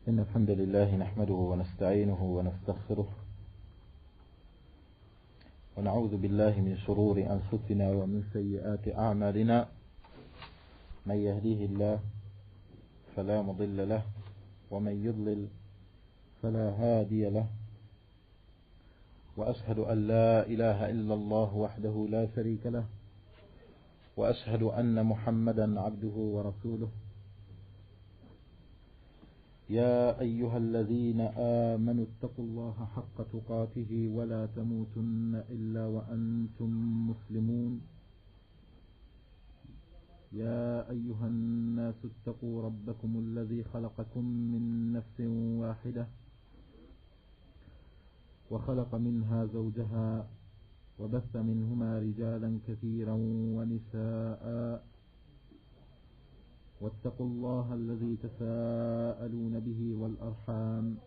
إن الحمد لله نحمده ونستعينه ونستغفره ونعوذ بالله من شرور أنفسنا ومن سيئات أعمالنا. من يهديه الله فلا مضل له ومن يضلل فلا هادي له، وأشهد أن لا إله إلا الله وحده لا شريك له، وأشهد أن محمدا عبده ورسوله. يا أيها الذين آمنوا اتقوا الله حق تقاته ولا تموتن إلا وأنتم مسلمون. يا أيها الناس اتقوا ربكم الذي خلقكم من نفس واحدة وخلق منها زوجها وبث منهما رجالا كثيرا ونساء، واتقوا الله الذي تساءلون به والأرحام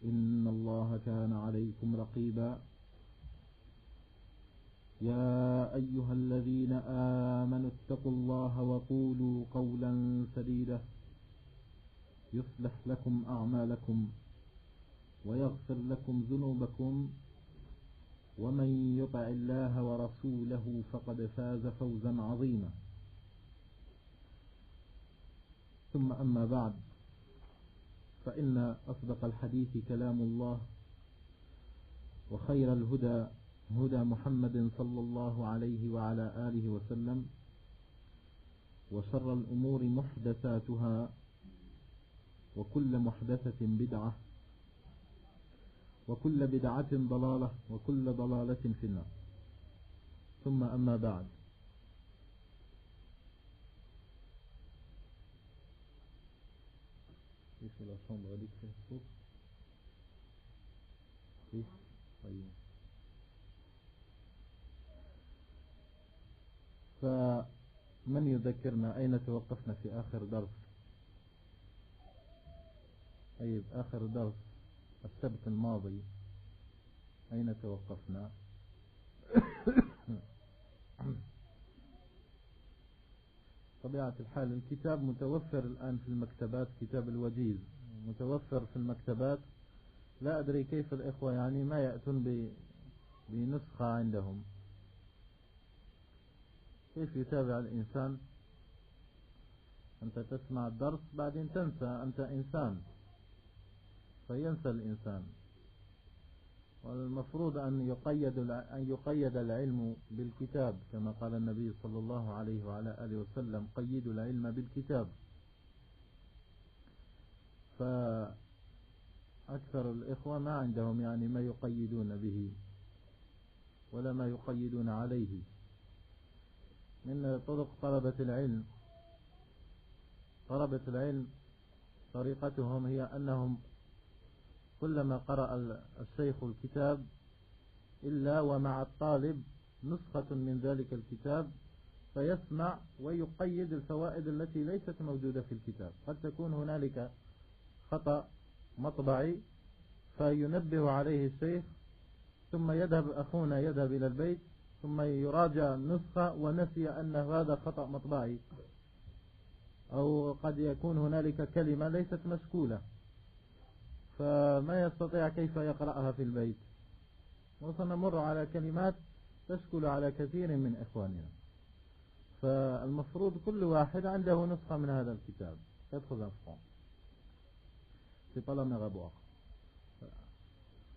إن الله كان عليكم رقيبا. يا أيها الذين آمنوا اتقوا الله وقولوا قولا سديدا يصلح لكم أعمالكم ويغفر لكم ذنوبكم، ومن يطع الله ورسوله فقد فاز فوزا عظيما. ثم أما بعد، فإن أصدق الحديث كلام الله، وخير الهدى هدى محمد صلى الله عليه وعلى آله وسلم، وشر الأمور محدثاتها، وكل محدثة بدعة، وكل بدعة ضلالة، وكل ضلالة في النار. ثم أما بعد، فمن يذكرنا أين توقفنا في آخر درس؟ طيب، آخر درس السبت الماضي أين توقفنا؟ طبيعة الحال الكتاب متوفر الآن في المكتبات، كتاب الوجيز متوفر في المكتبات. لا أدري كيف الإخوة يعني ما يأتون بنسخة عندهم. كيف يتابع الإنسان؟ أنت تسمع الدرس بعدين تنسى، أنت إنسان فينسى الإنسان. والمفروض أن يقيد العلم بالكتاب، كما قال النبي صلى الله عليه وعلى آله وسلم: قيدوا العلم بالكتاب. فأكثر الإخوة ما عندهم يعني ما يقيدون به ولا ما يقيدون عليه. من طرق طلبة العلم طريقتهم هي أنهم كلما قرأ الشيخ الكتاب إلا ومع الطالب نسخة من ذلك الكتاب، فيسمع ويقيد الفوائد التي ليست موجودة في الكتاب. قد تكون هنالك خطأ مطبعي فينبه عليه الشيخ، ثم أخونا يذهب إلى البيت ثم يراجع النسخة ونسي أن هذا خطأ مطبعي، أو قد يكون هنالك كلمة ليست مشكولة فما يستطيع كيف يقرأها في البيت. وسنمر على كلمات تشكل على كثير من إخواننا. فالمفروض كل واحد عنده نسخة من هذا الكتاب يدخل في طلب غبوة.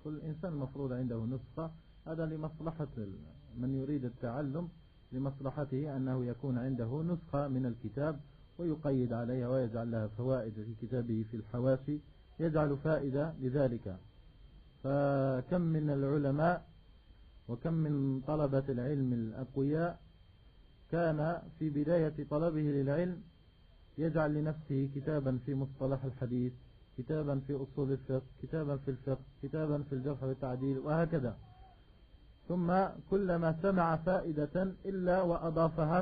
كل إنسان المفروض عنده نسخة، هذا لمصلحة من يريد التعلم، لمصلحته أنه يكون عنده نسخة من الكتاب ويقيد عليها ويجعل لها فوائد في كتابه في الحواشي، يجعل فائدة لذلك. فكم من العلماء وكم من طلبة العلم الأقوياء كان في بداية طلبه للعلم يجعل لنفسه كتابا في مصطلح الحديث، كتابا في أصول الفقه، كتابا في الفقه، كتابا في الجرح والتعديل، وهكذا. ثم كلما سمع فائدة إلا وأضافها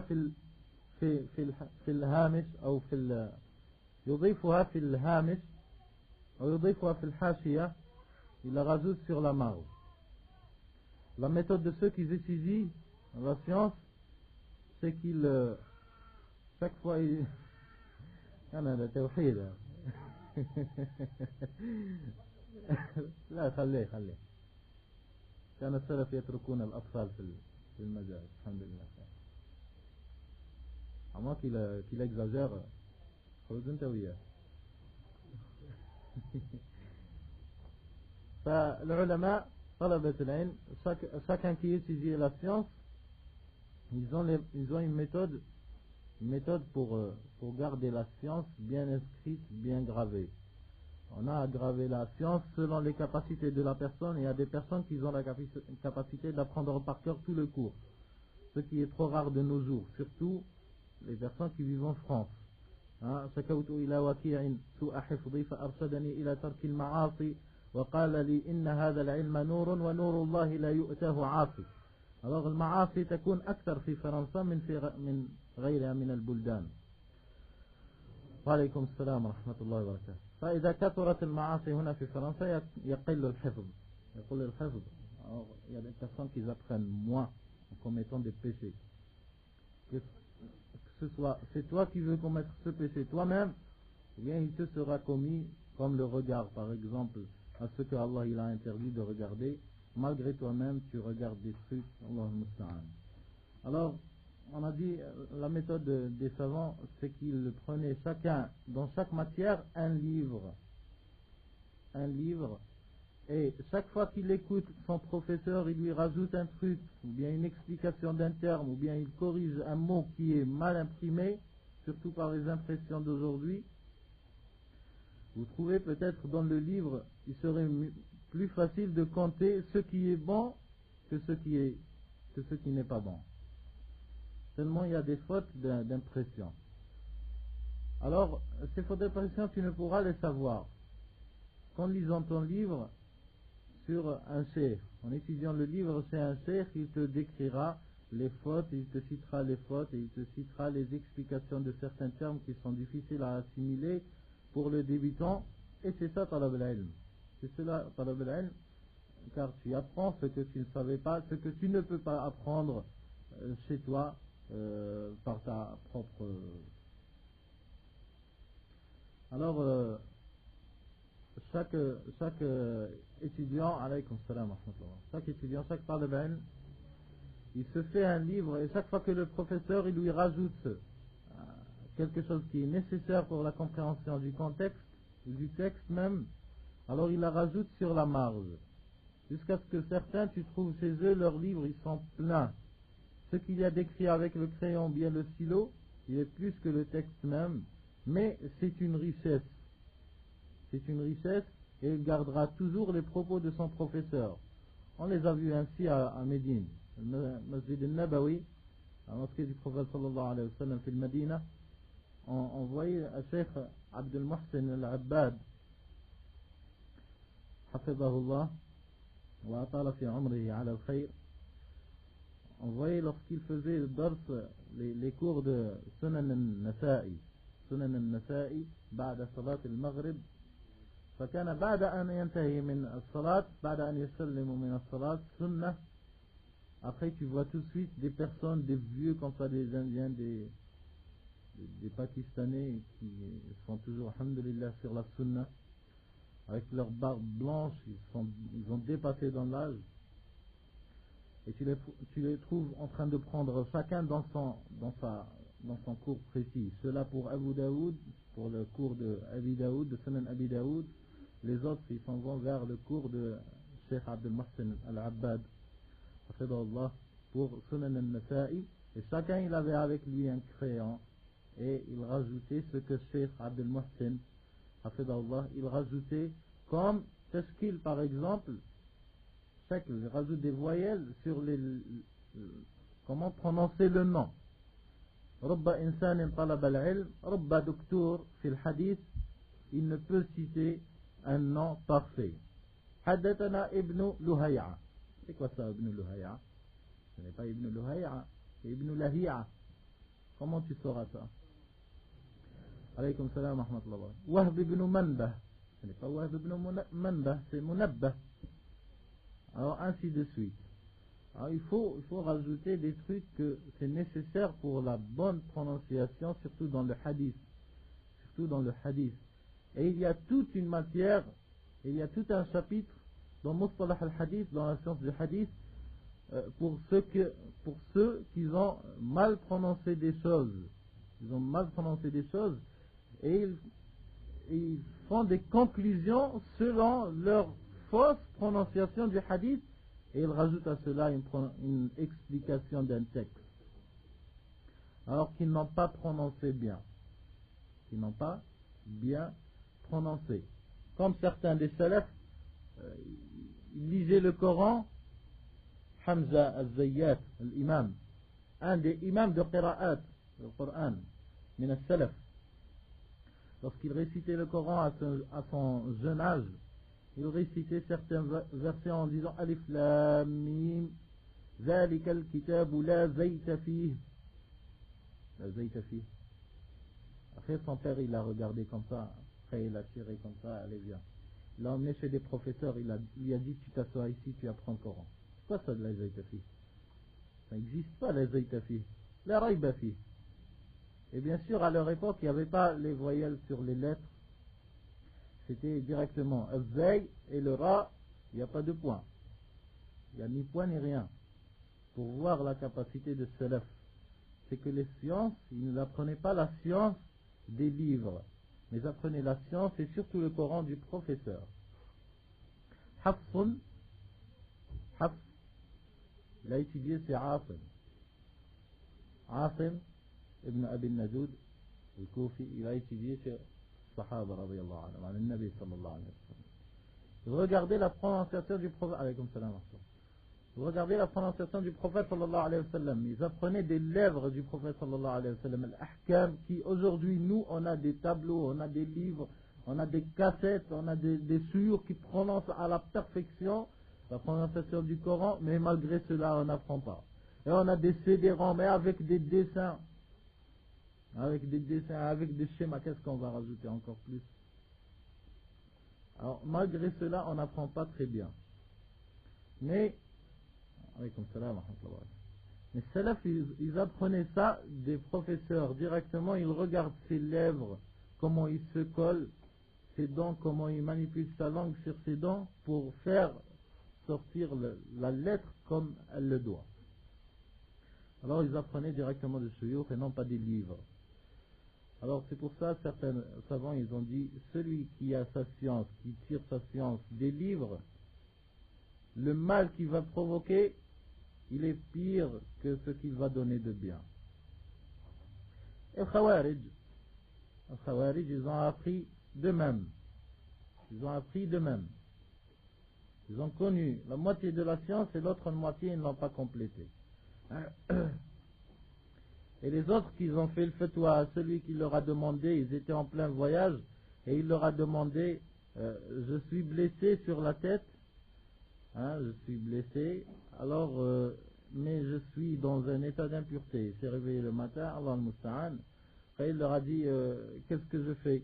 في الهامش أو يضيفها في الهامش أو يضيفها في الحاشية. Il la rajoute sur la marge. La méthode de ceux qui étudient la science, c'est qu'ils chaque fois أنا توحيد لا خليه خليه. كان السلف يتركون الأطفال في المجال. الحمد لله. À moins qu'il exagère, فالعلماء طلبة العلم chacun qui étudie la science, ils ont une méthode pour garder la science bien inscrite, bien gravée. On a gravé la science selon les capacités de la personne, et il y a des personnes qui ont la capacité d'apprendre par cœur tout le cours, ce qui est trop rare de nos jours, surtout les personnes qui vivent en France. شكوت إلى وكيع سوء حفظي فأرشدني إلى ترك المعاصي وقال لي إن هذا العلم نور ونور الله لا يؤتاه عاصي. Alors المعاصي تكون أكثر في فرنسا من غيرها من البلدان. وعليكم السلام ورحمة الله وبركاته. فإذا كثرت المعاصي هنا في فرنسا يقل الحفظ. يقل الحفظ. Il y a des personnes qui apprennent moins en commettant des péchés. Que ce soit c'est toi qui veux commettre ce péché toi-même, ou bien il te sera commis comme le regard, par exemple, à ce que Allah il a interdit de regarder. Malgré toi-même, tu regardes des trucs. Allah musta'an. Alors, on a dit, la méthode des savants, c'est qu'ils prenaient chacun, dans chaque matière, un livre, et chaque fois qu'il écoute son professeur, il lui rajoute un truc, ou bien une explication d'un terme, ou bien il corrige un mot qui est mal imprimé, surtout par les impressions d'aujourd'hui. Vous trouvez peut-être dans le livre, il serait plus facile de compter ce qui est bon que ce qui n'est pas bon. Seulement il y a des fautes d'impression. Alors, ces fautes d'impression, tu ne pourras les savoir qu'en lisant ton livre sur un cheikh. En étudiant le livre chez un cheikh, il te décrira les fautes, il te citera les fautes, et il te citera les explications de certains termes qui sont difficiles à assimiler pour le débutant. Et c'est ça talab al-ilm. C'est cela talab al-ilm, car tu apprends ce que tu ne savais pas, ce que tu ne peux pas apprendre chez toi par ta propre... Alors, chaque étudiant, alaykoum salam wa rahmatullah, chaque étudiant, chaque talib al-ilm, il se fait un livre, et chaque fois que le professeur il lui rajoute quelque chose qui est nécessaire pour la compréhension du contexte, du texte même, alors il la rajoute sur la marge. Jusqu'à ce que certains, tu trouves chez eux, leurs livres, ils sont pleins. Ce qu'il y a décrit avec le crayon, bien le stylo, il est plus que le texte même, mais c'est une richesse. C'est une richesse, et il gardera toujours les propos de son professeur. On les a vus ainsi à Médine. Le Masjid al-Nabawi, la mosquée du prophète sallallahu alayhi wa sallam, fil Medina, on voyait un Cheikh Abdel Mohsen al-Abbad, hafidahullah, wa atala fi umrihi ala al-khayr. On voyait lorsqu'il faisait le dars, les cours de Sunan al-Nasa'i, بعد صلاة المغرب. فكان بعد أن ينتهي من الصلاة, بعد أن يسلم من الصلاة, sunnah. Après tu vois tout de suite des personnes, des vieux comme ça, des Indiens, des Pakistanais qui sont toujours, alhamdulillah, sur la sunnah, avec leur barbe blanche, ils ont dépassé dans l'âge, et tu les trouves en train de prendre chacun dans son cours précis. Cela pour Abu Daoud, pour le cours de Abi Daoud, de Sunan Abi Daoud. Les autres, ils s'en vont vers le cours de Cheikh Abdel Mohsen al-Abbad, pour Sunan al-Nasa'i. Et chacun, il avait avec lui un crayon, et il rajoutait ce que Cheikh Abdel Mohsen, il rajoutait comme tashkil, par exemple, il rajoute des voyelles sur comment prononcer le nom. Rabba insan talab al-ilm, Rabba docteur fil hadith, il ne peut citer un nom parfait. Haddathana Ibn Luhay'a. C'est quoi ça, Ibn Luhay'a? Ce n'est pas Ibn Luhay'a, c'est Ibn Lahi'a. Comment tu sauras ça? Alaykoum salam wa rahmatullah. Wahb ibn Manbah. Ce n'est pas Wahb ibn Manbah, c'est Munabbah. Alors ainsi de suite. Alors, il faut rajouter des trucs que c'est nécessaire pour la bonne prononciation, surtout dans le hadith. Et il y a toute une matière, il y a tout un chapitre dans Mustalah al-Hadith, dans la science du Hadith, pour ceux qui ont mal prononcé des choses. Ils ont mal prononcé des choses et ils font des conclusions selon leur fausse prononciation du hadith et ils rajoutent à cela une explication d'un texte. Alors qu'ils n'ont pas prononcé bien. Qu'ils n'ont pas bien prononcé. Comme certains des salafs, ils lisaient le Coran. Hamza al-Zayyat, l'imam, un des imams de Qira'at, le Coran, min al-Salaf, lorsqu'il récitait le Coran à son jeune âge, il récitait certains versets en disant Alif Lam Mim, Zalika al-Kitabu la zayta fih. La zayta fih. Après, son père, il l'a regardé comme ça, après il a tiré comme ça, allez viens. Il l'a emmené chez des professeurs, il lui a dit tu t'assois ici, tu apprends le Coran. C'est quoi ça de la zaytafi? Ça n'existe pas la zaytafi. La raybafi. Et bien sûr, à leur époque, il n'y avait pas les voyelles sur les lettres. C'était directement zay et le ra, il n'y a pas de point. Il n'y a ni point ni rien. Pour voir la capacité de salaf, c'est que les sciences, ils n'apprenaient pas la science des livres, mais ils apprenaient la science et surtout le Coran du professeur. Hafsun, Hafs, il a étudié, c'est Asim. Asim ibn Abi Najoud, le Koufi, il a étudié chez Sahaba, radiyallahu anhu, le Nabi sallallahu alayhi wa sallam. Regardez la prononciation du prophète, alaykoum salam. Regardez la prononciation du prophète sallallahu alayhi wa sallam. Ils apprenaient des lèvres du prophète sallallahu alayhi wa sallam, al-ahkam, qui aujourd'hui, nous, on a des tableaux, on a des livres, on a des cassettes, on a des sures qui prononcent à la perfection la prononciation du Coran, mais malgré cela, on n'apprend pas. Et on a des CD-ROM, mais avec des dessins, avec des schémas, qu'est-ce qu'on va rajouter encore plus? Alors, malgré cela, on n'apprend pas très bien. Mais, les salafs, ils apprenaient ça des professeurs directement, ils regardent ses lèvres, comment il se colle, ses dents, comment il manipule sa langue sur ses dents pour faire sortir la lettre comme elle le doit. Alors ils apprenaient directement de shuyukh et non pas des livres. Alors c'est pour ça certains savants ils ont dit celui qui a sa science, qui tire sa science des livres, le mal qu'il va provoquer, il est pire que ce qu'il va donner de bien. Et les Khawarij, ils ont appris de même. Ils ont appris de même. Ils ont connu la moitié de la science et l'autre moitié, ils ne l'ont pas complétée. Et les autres qui ont fait le fatwa à celui qui leur a demandé, ils étaient en plein voyage, et il leur a demandé, je suis blessé sur la tête, je suis blessé, alors, mais je suis dans un état d'impureté. Il s'est réveillé le matin, Allah al-Musta'an, et il leur a dit, qu'est-ce que je fais?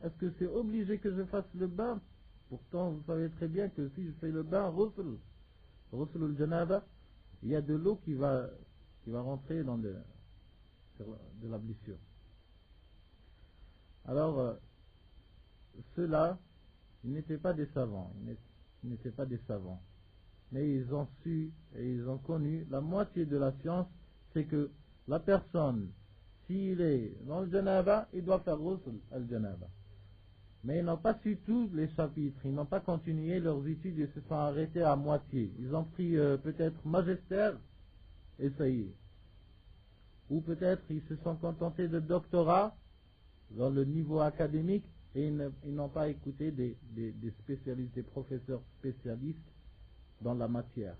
Est-ce que c'est obligé que je fasse le bain? Pourtant, vous savez très bien que si je fais le bain, Ghusl al-Janaba, il y a de l'eau qui va rentrer de la blessure. Alors, ceux-là, ils n'étaient pas des savants, mais ils ont su et ils ont connu la moitié de la science, c'est que la personne, s'il est dans le Janaba, il doit faire Ghusl al-Janaba. Mais ils n'ont pas su tous les chapitres, ils n'ont pas continué leurs études, ils se sont arrêtés à moitié. Ils ont pris peut-être magistère et ça y est. Ou peut-être ils se sont contentés de doctorat dans le niveau académique et ils n'ont pas écouté des spécialistes, des professeurs spécialistes dans la matière.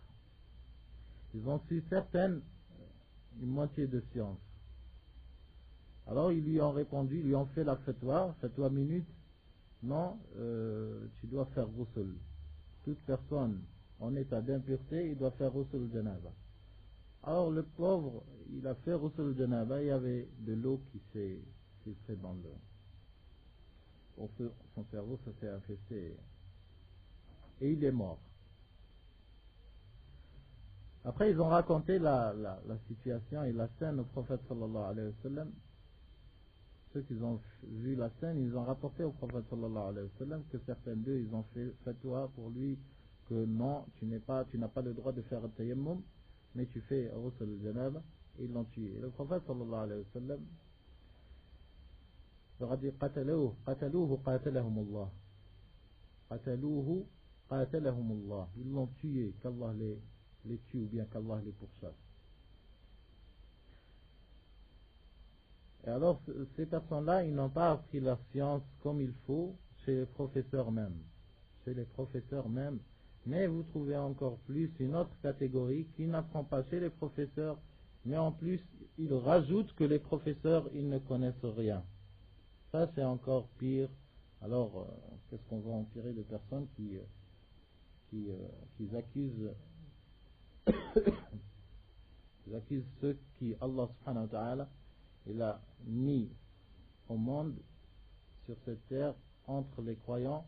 Ils ont su une moitié de science. Alors ils lui ont répondu, ils lui ont fait la fatwa minute. Non, tu dois faire ghusl. Toute personne en état d'impureté, il doit faire ghusl al-janaba. Alors le pauvre, il a fait ghusl al-janaba, il y avait de l'eau qui s'est fait dans son cerveau, ça s'est infesté. Et il est mort. Après, ils ont raconté la situation et la scène au prophète sallallahu alayhi wa sallam. ceux qui ont vu la scène, ils ont rapporté au prophète sallallahu alayhi wa sallam que certains d'eux, ils ont fait fatwa pour lui que non, tu n'as pas le droit de faire un tayammum, mais tu fais ghusl al-janaba, et ils l'ont tué. Et le prophète sallallahu alayhi wa sallam leur a dit qataluhu qatalahumullah. Qataluhu qatalahumullah. Ils l'ont tué, qu'Allah les tue ou bien qu'Allah les pourchasse. Et alors, ces personnes-là, ils n'ont pas appris la science comme il faut chez les professeurs même. Mais vous trouvez encore plus une autre catégorie qui n'apprend pas chez les professeurs, mais en plus, ils rajoutent que les professeurs, ils ne connaissent rien. Ça, c'est encore pire. Alors, qu'est-ce qu'on va en tirer de personnes qui accusent ils accusent ceux qui, Allah subhanahu wa ta'ala, il a mis au monde sur cette terre entre les croyants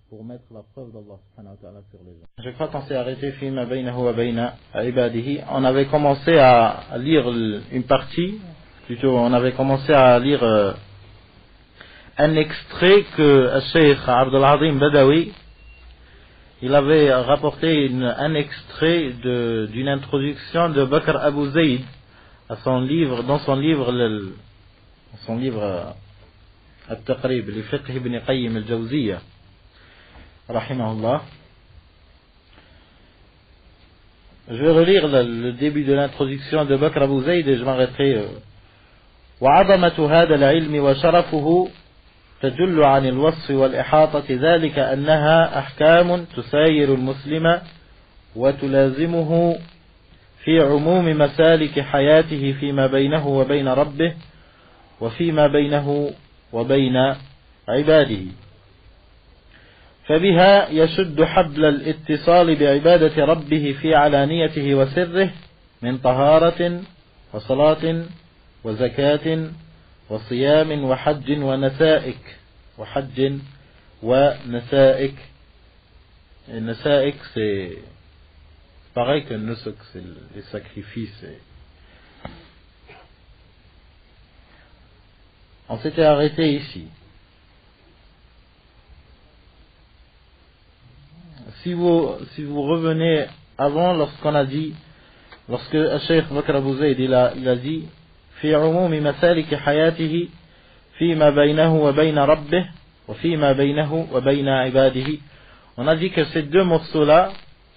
pour mettre la preuve d'Allah subhanahu wa ta'ala sur les gens. Je crois qu'on s'est arrêté fima baynahu wa bayna ibadihi. On avait commencé à lire une partie, plutôt on avait commencé à lire un extrait que Cheikh Abdul Azim Badawi il avait rapporté un extrait d'une introduction de Bakr Abu Zayd à son livre, dans son livre Al-Taqrib li Fiqh ibn Qayyim al-Jawziyya rahimahullah. Je vais relire le début de l'introduction de Bakr Abu Zayd et je m'arrêterai. وعظمة هذا العلم وشرفه تدل عن الوصف والإحاطة ذلك أنها أحكام تساير المسلم وتلازمه في عموم مسالك حياته فيما بينه وبين ربه وفيما بينه وبين عباده فبها يشد حبل الاتصال بعبادة ربه في علانيته وسره من طهارة وصلاة وزكاة وصيام وحج ونسائك. النسائك c'est pareil que nusuk, c'est les sacrifices. On s'était arrêté ici. Si vous revenez avant, lorsque Cheikh Bakr Abu Zayd il a dit في عموم مسالك حياته فيما بينه وبين ربه وفيما بينه وبين عباده. On a dit que ces deux morceaux-là,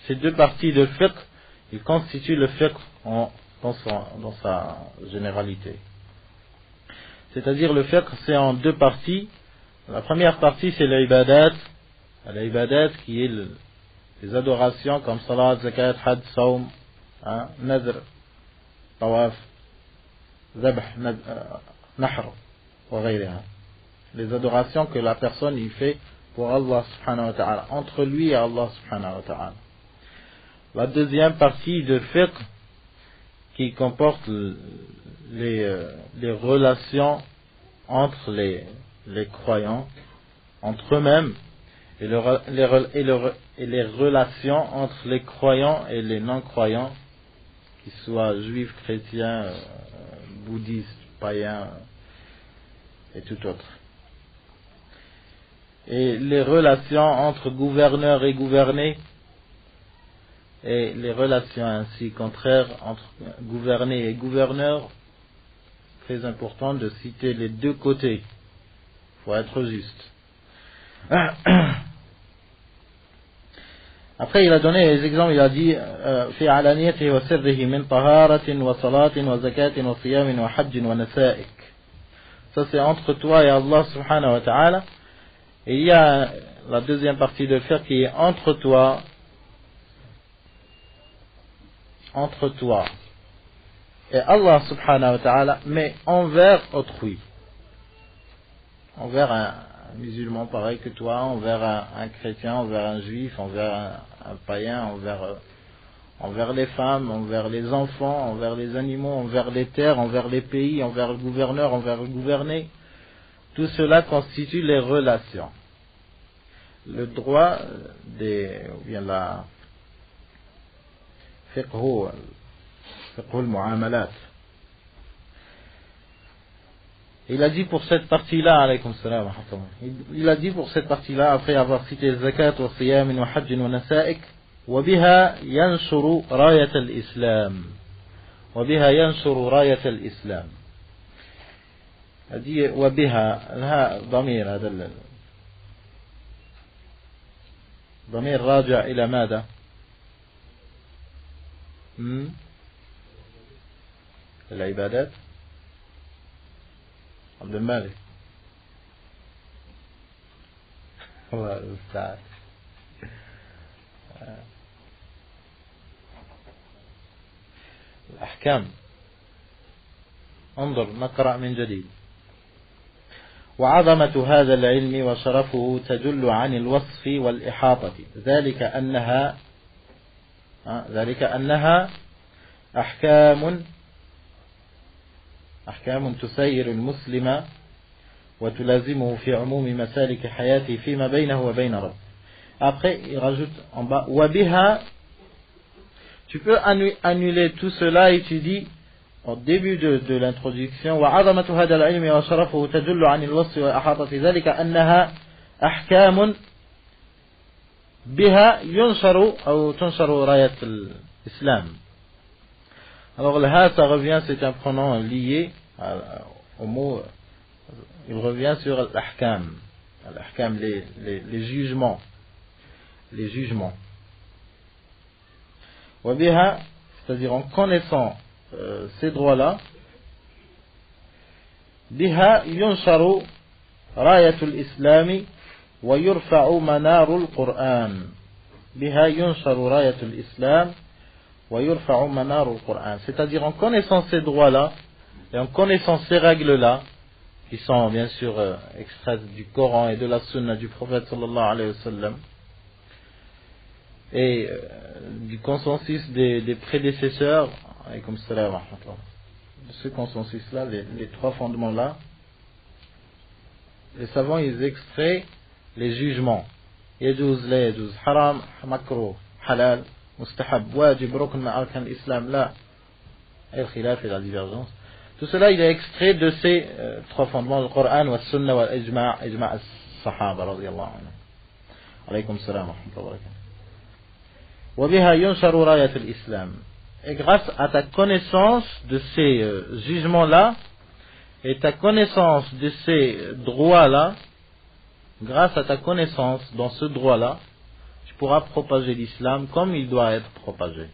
ces deux parties de fiqh, ils constituent le fiqh dans sa généralité. C'est-à-dire le fiqh, c'est en deux parties. La première partie, c'est l'ibadat qui est les adorations comme salat, zakat, hajj, saum, nadr, tawaf, zabh, nahr, les adorations que la personne y fait pour Allah subhanahu wa ta'ala, entre lui et Allah subhanahu wa ta'ala. La deuxième partie de fiqh qui comporte les relations entre les croyants, entre eux-mêmes, et les relations entre les croyants et les non-croyants, qu'ils soient juifs, chrétiens, bouddhistes, païens et tout autre. Et les relations entre gouverneurs et gouvernés, et les relations ainsi contraires entre gouvernés et gouverneurs. Très important de citer les deux côtés. Il faut être juste. Après il a donné les exemples, il a dit في علانيته وسره من طهارة وصلاة وزكاة وصيام وحج ونسائك. Ça c'est entre toi et Allah subhanahu wa ta'ala. Et il y a la deuxième partie de faire qui est entre toi et Allah subhanahu wa ta'ala, mais envers autrui, envers un musulman pareil que toi, envers un chrétien, envers un juif, envers un païen, envers les femmes, envers les enfants, envers les animaux, envers les terres, envers les pays, envers le gouverneur, envers le gouverné. Tout cela constitue les relations. Le droit ou bien la fiqh al-mu'amalat. Il a dit pour cette partie-là, alaykoum salam wa rahmatullah. Il a dit pour cette partie-là, après avoir cité zakat wa siyam wa hajj wa nasa'ik, wa biha yanshuru rayat al-islam. Wa biha yanshuru rayat al-islam. Il a dit wa biha, لها ضمير هذا ضمير راجع إلى ماذا؟ العبادات. عبد المالك الله المستعان. الأحكام. انظر نقرأ من جديد. وعظمة هذا العلم وشرفه تدل عن الوصف والإحاطة ذلك أنها أحكام تسير المسلم وتلازمه في عموم مسالك حياته فيما بينه وبين رب. Après il rajoute en bas وبها. Tu peux annuler tout cela et tu dis au début de l'introduction وعظمة هذا العلم وشرفه تدل عن الوصف والإحاطة ذلك أنها أحكام بها ينشر أو تنشر راية الإسلام. Alors le ha, ça revient, c'est un pronom lié au mot, il revient sur l'ahkam, les jugements, les jugements. Wabiha, c'est-à-dire en connaissant ces droits-là, biha yunsharu rayatul islami wa yurfa'u manarul Qur'an. Biha yunsharu rayatul islam. C'est-à-dire en connaissant ces droits-là et en connaissant ces règles-là qui sont bien sûr extraites du Coran et de la Sunna du prophète sallallahu alayhi wa sallam et du consensus des prédécesseurs, alaykoum salam wa rahmatullah, de ce consensus-là, les trois fondements-là, les savants ils extraient les jugements yajuz, la yajuz, haram, makruh, halal, mustahab, wajib, rukn, arkan, islam, la, et le khilaf et la divergence. Tout cela, il est extrait de ces trois fondements, le Coran, la Sunna, wa l'Ijma' as-Sahaba, radiyallahu anhu. Alaykoum salam wa rahmatullahi wa barakatuh. Wa biha yunsharu rayat al-Islam. Et grâce à ta connaissance de ces jugements-là, et ta connaissance de ces droits-là, grâce à ta connaissance dans ce droit-là, pourra propager l'islam comme il doit être propagé.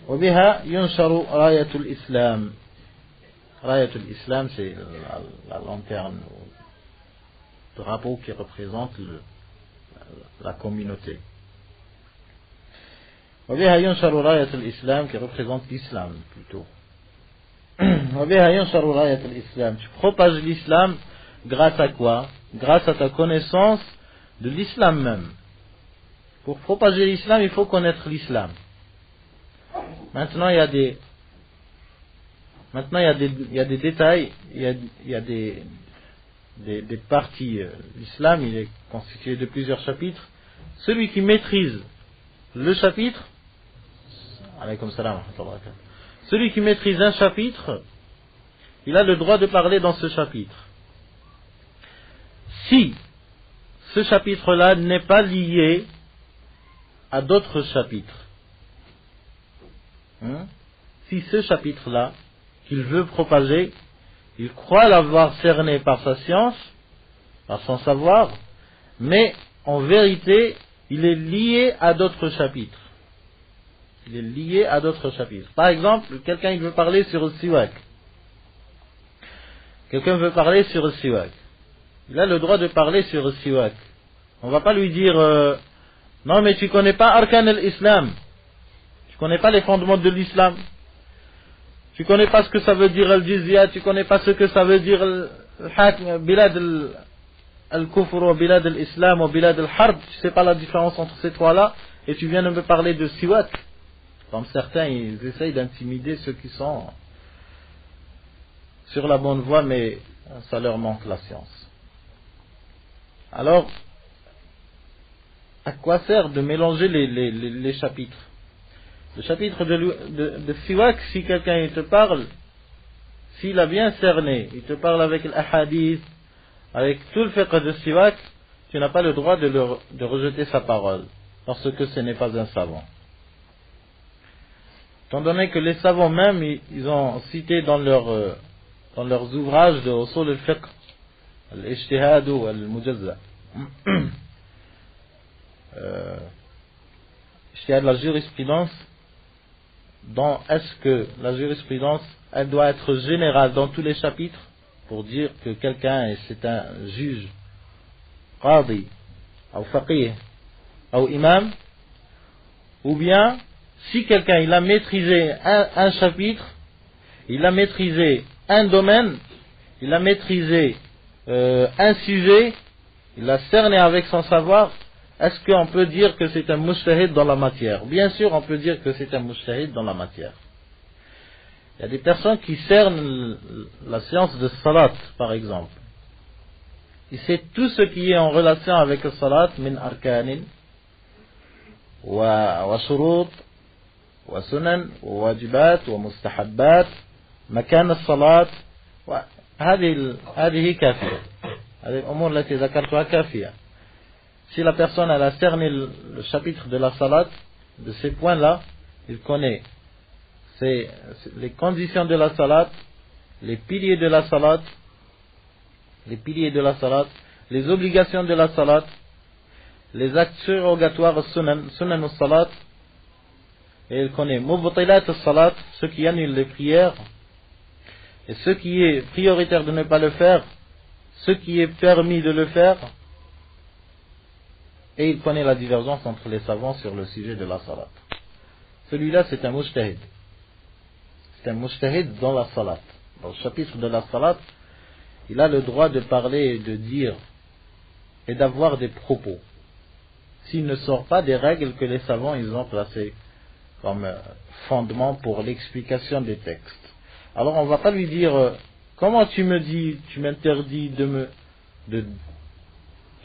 وبها ينشر راية الإسلام. راية الإسلام, c'est la lanterne, le drapeau qui représente la communauté. وبها ينشر راية الإسلام, qui représente l'islam plutôt. وبها ينشر راية الإسلام. Tu propages l'islam grâce à quoi? Grâce à ta connaissance de l'islam même. Pour propager l'islam, il faut connaître l'islam. Maintenant, il y a des détails, il y a des parties. L'islam, il est constitué de plusieurs chapitres. Celui qui maîtrise le chapitre, alaykoum salam wa rahmatullah, celui qui maîtrise un chapitre, il a le droit de parler dans ce chapitre. Si ce chapitre-là n'est pas lié à d'autres chapitres. Si ce chapitre-là, qu'il veut propager, il croit l'avoir cerné par sa science, par son savoir, mais en vérité, il est lié à d'autres chapitres. Il est lié à d'autres chapitres. Par exemple, quelqu'un il veut parler sur le siwak. Quelqu'un veut parler sur le siwak. Il a le droit de parler sur le siwak. On ne va pas lui dire non mais tu ne connais pas Arkan al-Islam. Tu ne connais pas les fondements de l'islam. Tu ne connais pas ce que ça veut dire al-Jizya. Tu ne connais pas ce que ça veut dire Bilad al-Kufr ou Bilad al-Islam ou Bilad al-Harb. Tu ne sais pas la différence entre ces trois-là. Et tu viens de me parler de siwak. Comme certains, ils essayent d'intimider ceux qui sont sur la bonne voie, mais ça leur manque la science. Alors, à quoi sert de mélanger les chapitres? Le chapitre de siwak, si quelqu'un te parle, s'il a bien cerné, il te parle avec l'ahadith, avec tout le fiqh de siwak, tu n'as pas le droit de rejeter sa parole, parce que ce n'est pas un savant. Étant donné que les savants même, ils ont cité dans leurs ouvrages de usul al-fiqh, al-ijtihad ou al-mujazza, ijtihad la jurisprudence, est-ce que la jurisprudence, elle doit être générale dans tous les chapitres, pour dire que quelqu'un c'est un juge, qadi, ou faqih, ou imam, ou bien, si quelqu'un il a maîtrisé un chapitre, il a maîtrisé un domaine, il a maîtrisé un sujet, il a cerné avec son savoir, est-ce qu'on peut dire que c'est un mujtahid dans la matière? Bien sûr, on peut dire que c'est un mujtahid dans la matière. Il y a des personnes qui cernent la science de salat, par exemple. Il sait tout ce qui est en relation avec le salat, min arkanin, wa shurut, wa sunan, wa wajibat, wa mustahabbat, makan al-salat, هذه كافية. هذه الأمور التي ذكرتها كافية. Si la personne elle a cerné le chapitre de la salat, de ces points-là, il connaît les conditions de la salat, les piliers de la salat, les obligations de la salat, les actes surrogatoires sunan al-salat, et il connaît mubtilat al-salat, ce qui annule les prières, et ce qui est prioritaire de ne pas le faire, ce qui est permis de le faire, et il connaît la divergence entre les savants sur le sujet de la salat. Celui-là, c'est un mujtahid. C'est un mujtahid dans la salat. Dans le chapitre de la salat, il a le droit de parler et de dire et d'avoir des propos. S'il ne sort pas des règles que les savants ils ont placées comme fondement pour l'explication des textes. Alors on ne va pas lui dire comment tu me dis, tu m'interdis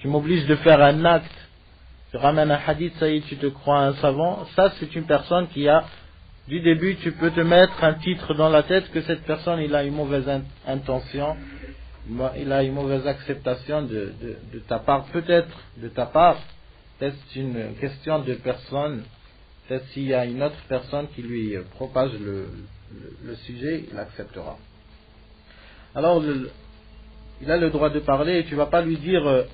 tu m'obliges de faire un acte, tu ramènes un hadith, ça y est, tu te crois un savant. Ça c'est une personne qui a, du début tu peux te mettre un titre dans la tête que cette personne il a une mauvaise intention, il a une mauvaise acceptation de ta part, peut-être c'est une question de personne, peut-être s'il y a une autre personne qui lui propage le sujet, il acceptera. Alors il a le droit de parler et tu ne vas pas lui dire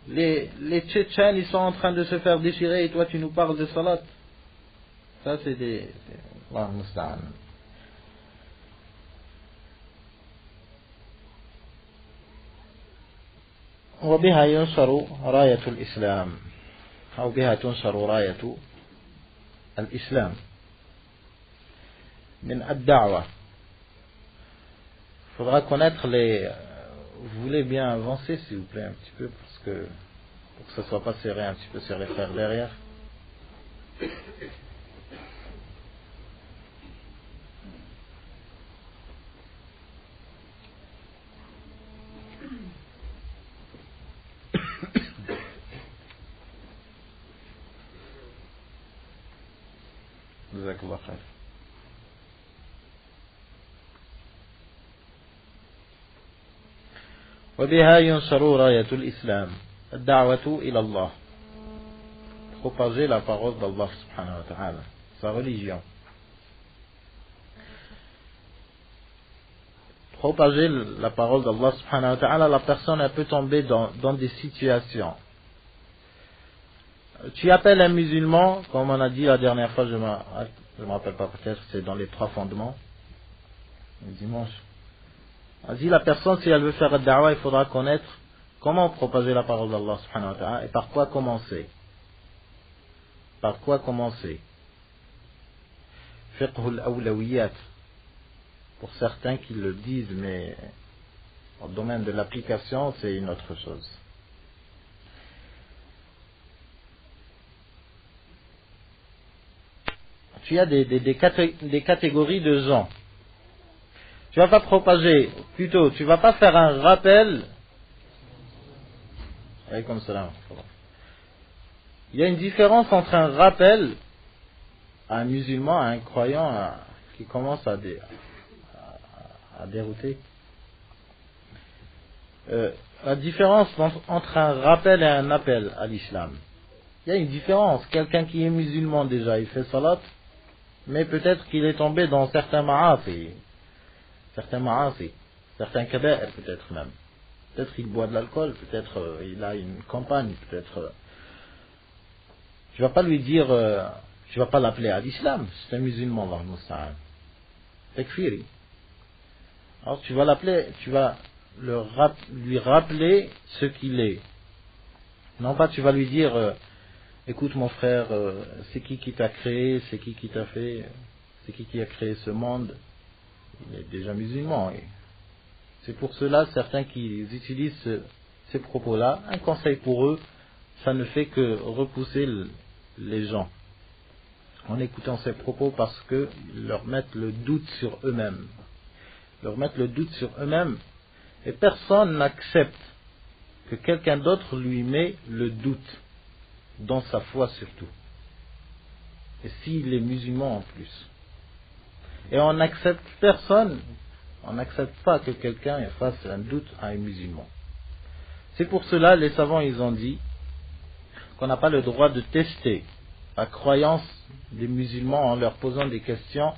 les Tchétchènes ils sont en train de se faire déchirer et toi tu nous parles de salat. Ça c'est des Allah musta'an. وبها ينشر راية الإسلام أو بها تنشر راية الإسلام من الدعوة. Il faudra connaître les... Vous voulez bien avancer s'il vous plaît un petit peu parce que pour que ça ne soit pas serré un petit peu sur les frères derrière. جزاك الله خير. وبها ينشر راية الإسلام الدعوة إلى الله. Propager la parole d'Allah subhanahu wa ta'ala, sa religion. Propager la parole d'Allah subhanahu wa ta'ala, la personne elle peut tomber dans des situations. Tu appelles un musulman, comme on a dit la dernière fois, je ne me rappelle pas, peut-être c'est dans les 3 fondements, le dimanche. On dit la personne, si elle veut faire le da'wah, il faudra connaître comment propager la parole d'Allah subhanahu wa ta'ala et par quoi commencer. Par quoi commencer? Fiqh al-awlawiyat. Pour certains qui le disent, mais au domaine de l'application, c'est une autre chose. Tu as des catégories de gens. Tu vas pas propager, plutôt, tu vas pas faire un rappel. Comme cela. Il y a une différence entre un rappel à un musulman, à un croyant qui commence à à dérouter. La différence entre un rappel et un appel à l'islam. Il y a une différence. Quelqu'un qui est musulman déjà, il fait salat, mais peut-être qu'il est tombé dans certains ma'asi, certains kaba'ir peut-être même. Peut-être qu'il boit de l'alcool, peut-être il a une campagne, peut-être... tu vas pas lui dire, tu vas pas l'appeler à l'islam, c'est un musulman, Allah musta'an. Takfiri. Alors tu vas l'appeler, tu vas lui rappeler ce qu'il est. Non pas tu vas lui dire, écoute mon frère, c'est qui t'a créé, c'est qui t'a fait, c'est qui a créé ce monde. Il est déjà musulman. Et c'est pour cela certains qui utilisent ces propos-là, un conseil pour eux, ça ne fait que repousser les gens en écoutant ces propos parce que leur mettent le doute sur eux-mêmes. Et personne n'accepte que quelqu'un d'autre lui met le doute dans sa foi surtout. Et s'il est musulman en plus. Et on n'accepte pas que quelqu'un fasse un doute à un musulman. C'est pour cela les savants ils ont dit qu'on n'a pas le droit de tester la croyance des musulmans en leur posant des questions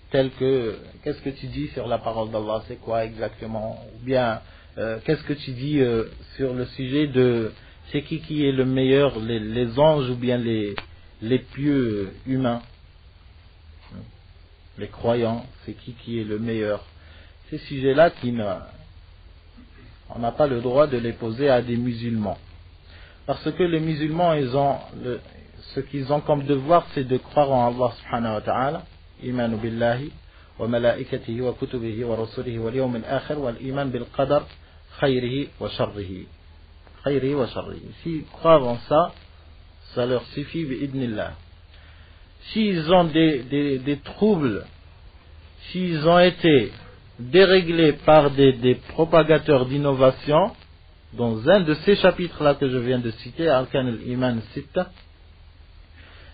telles que qu'est-ce que tu dis sur la parole d'Allah, c'est quoi exactement, ou bien qu'est-ce que tu dis sur le sujet de c'est qui est le meilleur, les anges ou bien les pieux humains, les croyants, c'est qui est le meilleur. Ces sujets-là on n'a pas le droit de les poser à des musulmans. Parce que les musulmans, ce qu'ils ont comme devoir, c'est de croire en Allah subhanahu wa ta'ala, imanu billahi, wa malaikatihi, wa kutubihi, wa rasulihi, wa liyawm al-akhir, wa l'iman bil qadar, khayrihi wa sharrihi. S'ils croient en ça, ça leur suffit, bi'idnillah. S'ils ont des troubles, s'ils ont été déréglés par des propagateurs d'innovation, dans un de ces chapitres-là que je viens de citer, Arkan al-Iman Sitta,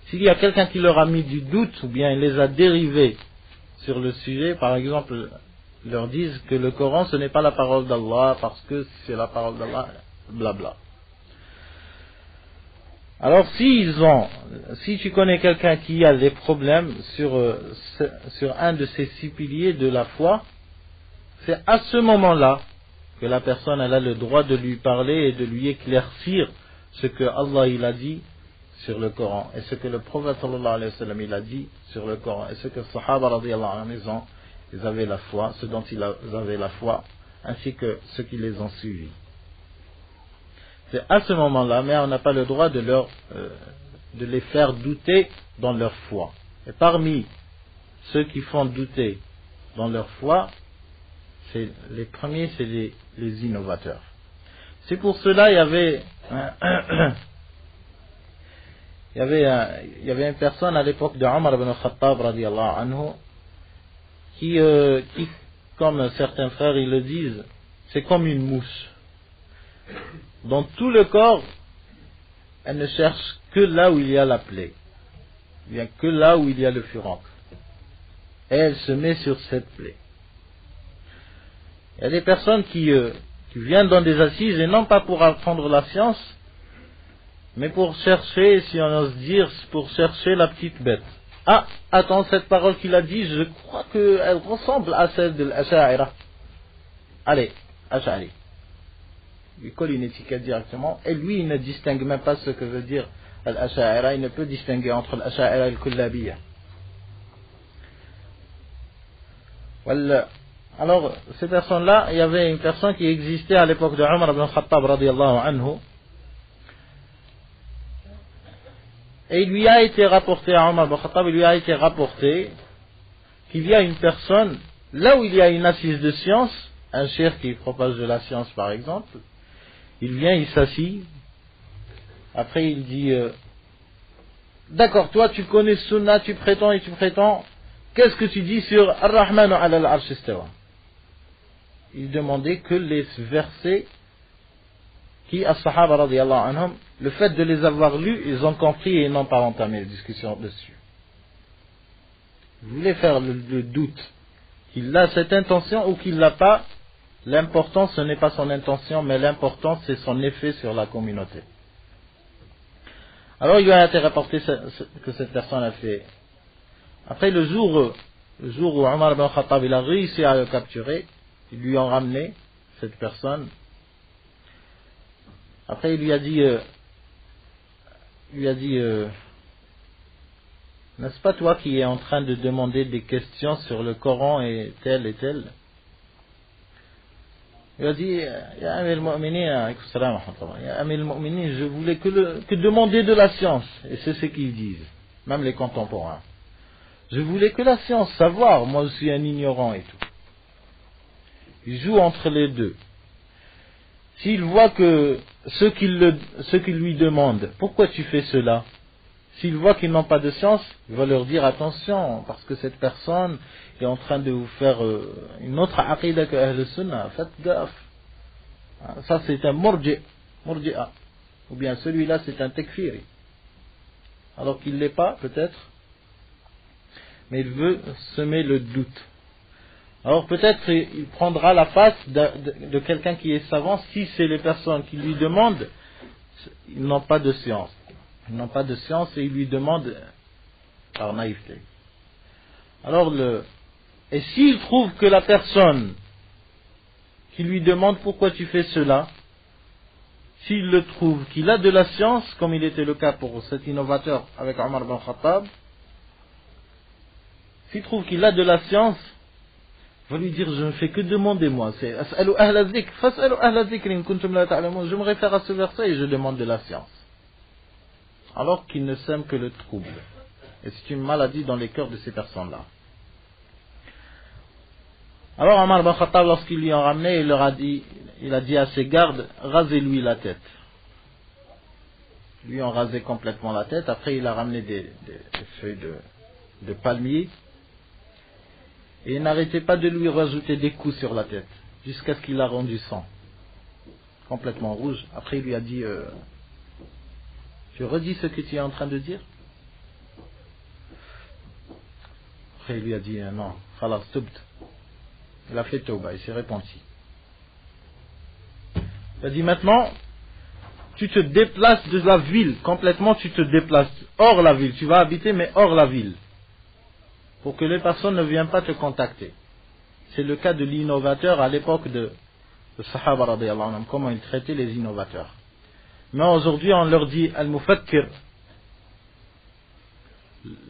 s'il y a quelqu'un qui leur a mis du doute, ou bien il les a dérivés sur le sujet, par exemple, leur disent que le Coran ce n'est pas la parole d'Allah, parce que c'est la parole d'Allah, blabla. Alors si tu connais quelqu'un qui a des problèmes sur un de ces 6 piliers de la foi, c'est à ce moment-là que la personne elle a le droit de lui parler et de lui éclaircir ce que Allah il a dit sur le Coran et ce que le prophète sallallahu alayhi wa sallam il a dit sur le Coran et ce que les Sahaba radiyallahu anhum ils avaient la foi, ce dont ils avaient la foi, ainsi que ceux qui les ont suivis. C'est à ce moment-là, mais on n'a pas le droit de les faire douter dans leur foi. Et parmi ceux qui font douter dans leur foi, les premiers, c'est les innovateurs. C'est pour cela il y avait une personne à l'époque de Omar ibn Khattab radiyallahu anhu qui, comme certains frères ils le disent, c'est comme une mouche. Dans tout le corps, elle ne cherche que là où il y a la plaie, bien que là où il y a le furoncle. Et elle se met sur cette plaie. Il y a des personnes qui viennent dans des assises et non pas pour apprendre la science, mais pour chercher, si on ose dire, pour chercher la petite bête. Ah, attends, cette parole qu'il a dit, je crois qu'elle ressemble à celle de l'Asha'ira. Allez, Ash'ari. Il colle une étiquette directement, et lui, il ne distingue même pas ce que veut dire l'Asha'ira, il ne peut distinguer entre l'Asha'ira et le Kullabiyya. Alors, ces personnes-là, il y avait une personne qui existait à l'époque de Omar ibn Khattab radiyallahu anhu, et il lui a été rapporté à Omar ibn Khattab, il lui a été rapporté qu'il y a une personne, là où il y a une assise de science, un cheikh qui propage de la science par exemple, il vient, il s'assit, après il dit, d'accord, toi tu connais Sunna, tu prétends, qu'est-ce que tu dis sur Ar-Rahmanu ala al-Arsh istawa? Il demandait que les versets qui, as-Sahaba radiyallahu anhum, le fait de les avoir lus, ils ont compris et n'ont pas entamé la discussion dessus. Il voulait faire le doute. qu'il a cette intention ou qu'il l'a pas, l'important ce n'est pas son intention, mais l'important c'est son effet sur la communauté. Alors il lui a été rapporté que cette personne a fait. Après le jour où Omar ibn Khattab il a réussi à le capturer, ils lui ont ramené cette personne. Après il lui a dit n'est-ce pas toi qui es en train de demander des questions sur le Coran et tel et tel? Il a dit, Ya Amir al-Mu'minin, je voulais que demander de la science. Et c'est ce qu'ils disent, même les contemporains. Je voulais que la science, savoir, moi je suis un ignorant et tout. Il joue entre les deux. S'il voit que ceux qui lui demandent, pourquoi tu fais cela? S'il voit qu'ils n'ont pas de science, il va leur dire attention, parce que cette personne est en train de vous faire une autre aqidah que Ahl Sunnah, faites gaffe. Ça c'est un murji'a, ou bien celui-là c'est un tekfiri. Alors qu'il ne l'est pas, peut-être, mais il veut semer le doute. Alors peut-être il prendra la face de quelqu'un qui est savant, si c'est les personnes qui lui demandent, ils n'ont pas de science. Ils n'ont pas de science et ils lui demandent par naïveté. Alors et s'il trouve que la personne qui lui demande pourquoi tu fais cela, s'il le trouve qu'il a de la science, comme il était le cas pour cet innovateur avec Omar ibn Khattab, s'il trouve qu'il a de la science, il va lui dire je ne fais que demander moi, c'est as'alu ahla dhikr, fas'alu ahla dhikr in kuntum la ta'lamun, je me réfère à ce verset et je demande de la science. Alors qu'il ne sème que le trouble. Et c'est une maladie dans les cœurs de ces personnes-là. Alors Omar ibn Khattab, lorsqu'ils lui ont ramené, il a dit à ses gardes, rasez-lui la tête. Ils lui ont rasé complètement la tête. Après il a ramené des feuilles de palmier. Et il n'arrêtait pas de lui rajouter des coups sur la tête, jusqu'à ce qu'il a rendu sang, complètement rouge. Après il lui a dit, tu redis ce que tu es en train de dire? Après il lui a dit, non, khalas tubt. Il a fait tauba, il s'est repenti. Il a dit maintenant, tu te déplaces de la ville, complètement tu te déplaces hors la ville, tu vas habiter mais hors la ville, pour que les personnes ne viennent pas te contacter. C'est le cas de l'innovateur à l'époque de Sahaba radiyallahu anhum, comment ils traitaient les innovateurs. Mais aujourd'hui on leur dit al-mufakkir,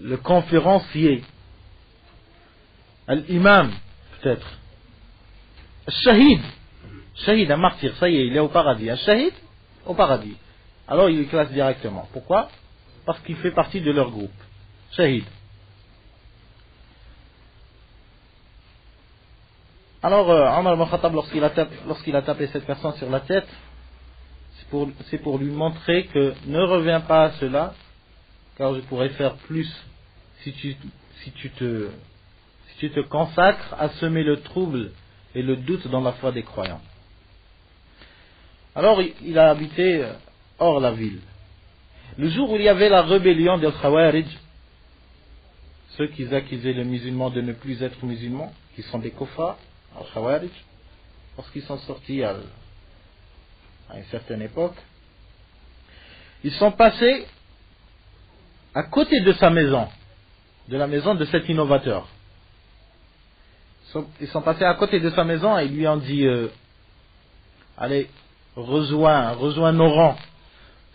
le conférencier, al-imam peut-être, al-shahid, shahid, un martyr, ça y est, il est au paradis, al-shahid, au paradis. Alors il les classe directement. Pourquoi? Parce qu'il fait partie de leur groupe, shahid. Alors Omar ibn Khattab, lorsqu'il a tapé cette personne sur la tête, c'est pour lui montrer que ne reviens pas à cela, car je pourrais faire plus si tu te consacres à semer le trouble et le doute dans la foi des croyants. Alors il a habité hors la ville. Le jour où il y avait la rébellion des Khawarij, ceux qui accusaient les musulmans de ne plus être musulmans, qui sont des kuffars, les Khawarij, lorsqu'ils sont sortis à une certaine époque, ils sont passés à côté de sa maison, de la maison de cet innovateur. Ils sont passés à côté de sa maison et ils lui ont dit allez, rejoins nos rangs.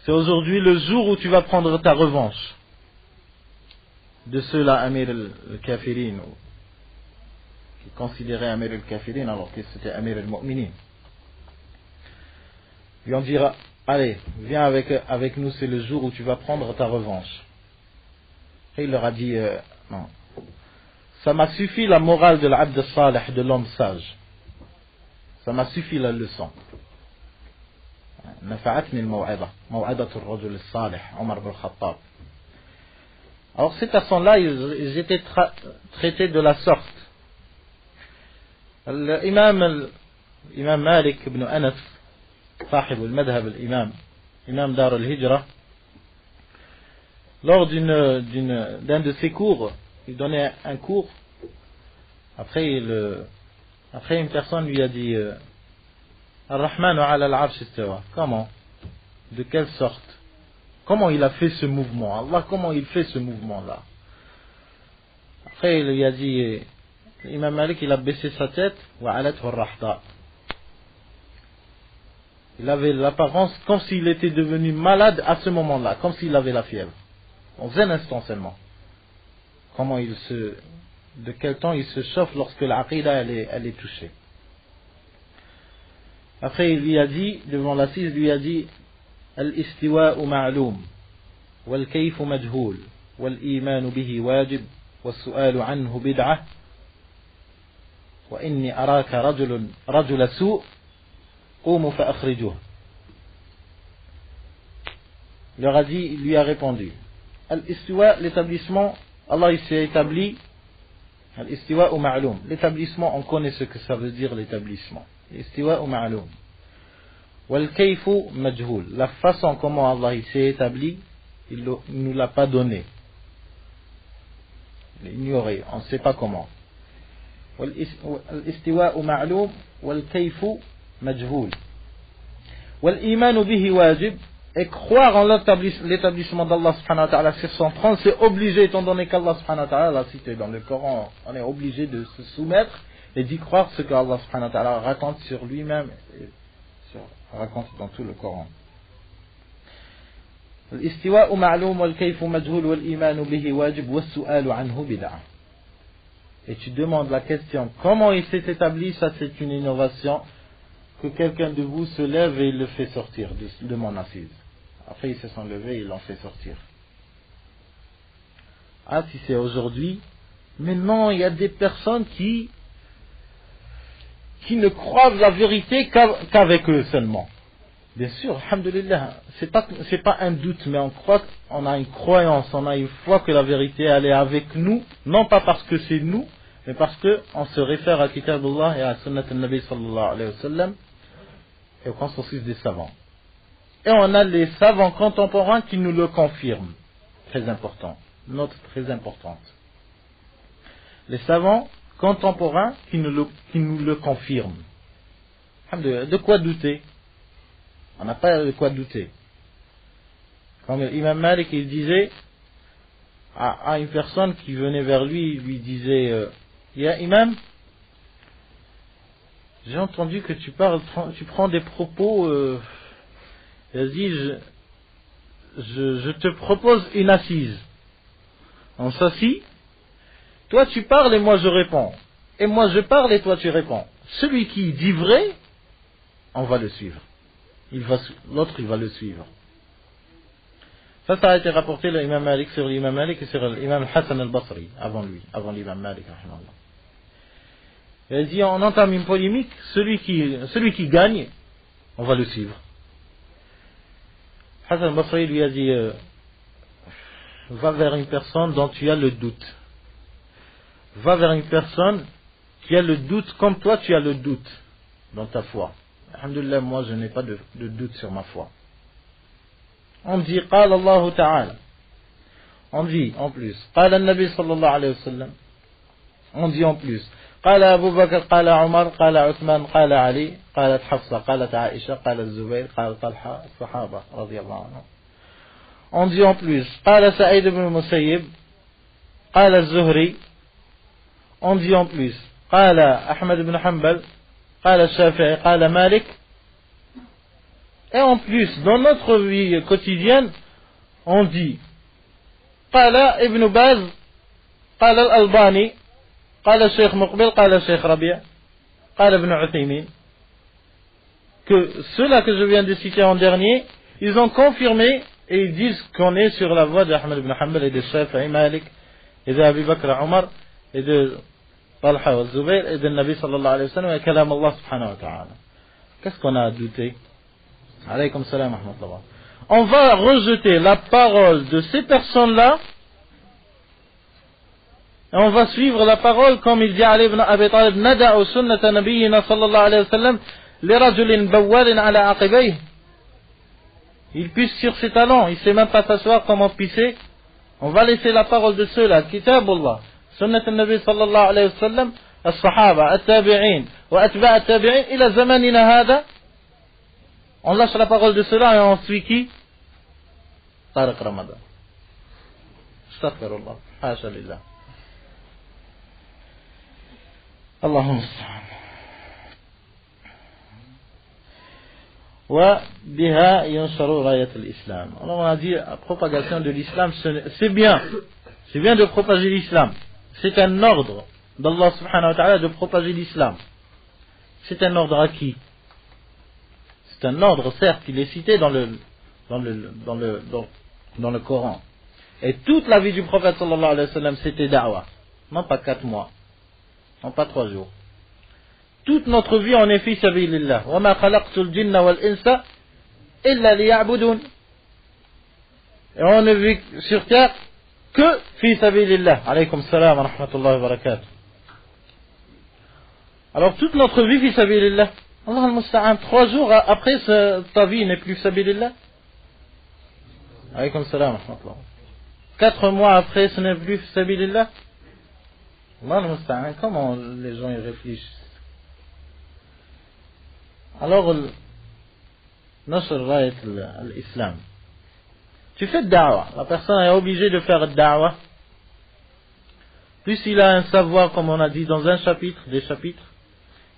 C'est aujourd'hui le jour où tu vas prendre ta revanche de ceux-là, Amir al-Kafirin, qui considérait Amir al-Kafirin alors que c'était Amir al-Mu'minin. Ils lui ont dit allez, viens avec nous, c'est le jour où tu vas prendre ta revanche. Et il leur a dit non, ça m'a suffi la morale de l'abd salih, de l'homme sage. Ça m'a suffi la leçon. نفعتني الموعظة موعظة الرجل الصالح عمر بن الخطاب. Alors ces personnes-là, ils étaient traités de la sorte. L'imam Malik ibn Anas, صاحب المذهب الإمام, imam Dar al-Hijra, lors d'un de ses cours, il donnait un cours Après, une personne lui a dit Ar-Rahmanu ala al-Arsh istawa. Comment? De quelle sorte? Comment il a fait ce mouvement? Allah, comment il fait ce mouvement-là? Après, il lui a dit Imam Malik, il a baissé sa tête, wa alathu ar-rahda. Il avait l'apparence comme s'il était devenu malade à ce moment-là, comme s'il avait la fièvre. On faisait un instant seulement. De quel temps il se chauffe lorsque l'aqidah elle est touchée. Après il lui a dit, devant l'assise, il lui a dit Al-istiwa'u ma'loum, wal-kayfu majhoul, wal-imanu bihi wajib, wal-su'alu anhu bid'ah, wa inni araka rajula su' qumu fa akhrijuh. Il lui a répondu Al-istiwa, l'établissement, Allah il s'est établi. Al-istiwa ou ma'loum. L'établissement, on connaît ce que ça veut dire l'établissement. Al-istiwa ou ma'loum. Wal-kayfu majhoul. La façon comment Allah il s'est établi, il ne nous l'a pas donné. Il est ignoré, on ne sait pas comment. Al-istiwa ou ma'loum. Wal-kayfu majhoul. Wal-imanu bihi wajib. Et croire en l'établissement d'Allah subhanahu wa ta'ala sur son trône, c'est obligé, étant donné qu'Allah subhanahu wa ta'ala l'a cité dans le Coran, on est obligé de se soumettre et d'y croire ce qu'Allah subhanahu wa ta'ala raconte sur lui-même et raconte dans tout le Coran. Al-istiwa'u ma'loum wal-kayfu majhoul wal-imanu bihi wajib was-su'alu anhu bid'ah. Et tu demandes la question, comment il s'est établi? Ça c'est une innovation, que quelqu'un de vous se lève et il le fait sortir de mon assise. Après, ils se sont levés et ils l'ont fait sortir. Ah, si c'est aujourd'hui, maintenant, il y a des personnes qui ne croient la vérité qu'avec eux seulement. Bien sûr, alhamdulillah, c'est pas un doute, mais on a une croyance, on a une foi que la vérité, elle est avec nous, non pas parce que c'est nous, mais parce qu'on se réfère à Kitabullah et à Sunnat al-Nabi sallallahu alayhi wa sallam, et au consensus des savants. Et on a les savants contemporains qui nous le confirment. Très important. Note très importante. Les savants contemporains qui nous le confirment. De quoi douter? On n'a pas de quoi douter. Comme Imam Malik, il disait à une personne qui venait vers lui, il lui disait Ya Imam, j'ai entendu que tu prends des propos. Vas-y, je te propose une assise. On s'assit. Toi tu parles et moi je réponds. Et moi je parle et toi tu réponds. Celui qui dit vrai, on va le suivre. L'autre il va le suivre. Ça a été rapporté l'imam Malik sur l'imam Malik et sur l'imam Hassan al-Basri avant lui, avant l'imam Malik. Il a dit, on entame une polémique, celui qui gagne, on va le suivre. Hassan al-Basri lui a dit, va vers une personne dont tu as le doute. Va vers une personne qui a le doute comme toi tu as le doute dans ta foi. Alhamdulillah, moi je n'ai pas de doute sur ma foi. On dit, قال الله تعالى. On dit en plus, قال النبي صلى الله عليه وسلم. On dit en plus, قال أبو بكر قال عمر قال عثمان قال علي قالت حفصة قالت عائشة قال الزبير قال طلحة الصحابة رضي الله عنهم. On dit en plus قال سعيد بن المسيب قال الزهري. On dit en plus قال أحمد بن حنبل قال الشافعي قال مالك. Et en plus dans notre vie quotidienne on dit قال ابن باز قال الألباني قال الشيخ مقبل قال الشيخ ربيع قال ابن عثيمين. Que ceux-là que je viens de citer en dernier, ils ont confirmé et ils disent qu'on est sur la voie d'Ahmed ibn Hanbal et de Shafi'i Malik et de Abu Bakr Omar et de Talha wa Zubayr et de Nabi sallallahu alayhi wa sallam et kalam Allah subhanahu wa ta'ala. Qu'est-ce qu'on a à douter? Alaykum salam wa rahmatullah. On va rejeter la parole de ces personnes-là et on va suivre la parole comme il dit Ali ibn Abi Talib, nada'u sunnata nabiyyina sallallahu alayhi wa sallam li rajulin bawwalin ala aqibayh. Il pisse sur ses talons, il ne sait même pas s'asseoir comment pisser. On va laisser la parole de ceux-là, Kitabullah, sunnat al-Nabi sallallahu alayhi wa sallam, الصحابة التابعين وأتباع التابعين إلى زماننا هذا. On lâche la parole de cela et on suit qui? Tariq Ramadan. Astaghfirullah. Hasha lillah. Allahumma musta'an. وبها ينشر راية الإسلام. Alors on a dit la propagation de l'islam, c'est bien. C'est bien de propager l'islam. C'est un ordre d'Allah subhanahu wa ta'ala de propager l'islam. C'est un ordre à qui? C'est un ordre, certes, il est cité dans le Coran. Et toute la vie du prophète sallallahu alayhi wa sallam, c'était da'wah. Non pas 4 mois. Non pas 3 jours. Toute notre vie, on est fi sabilillah. Wa ma khalaqtul jinna wal insa illa liya'budun. Et on ne vit sur terre que fi sabilillah. Alaykum salam wa rahmatullahi wa barakatuh. Alors toute notre vie fi sabilillah. Allah al-Musta'an, 3 jours après ta vie n'est plus sabilillah. Alaykum salam wa rahmatullah. 4 mois après ce n'est plus sabilillah. Allah al-Musta'an, comment les gens y réfléchissent? Alors, nashr rayat l'islam. Tu fais da'wah. La personne est obligée de faire da'wah. Plus il a un savoir, comme on a dit dans un chapitre, des chapitres,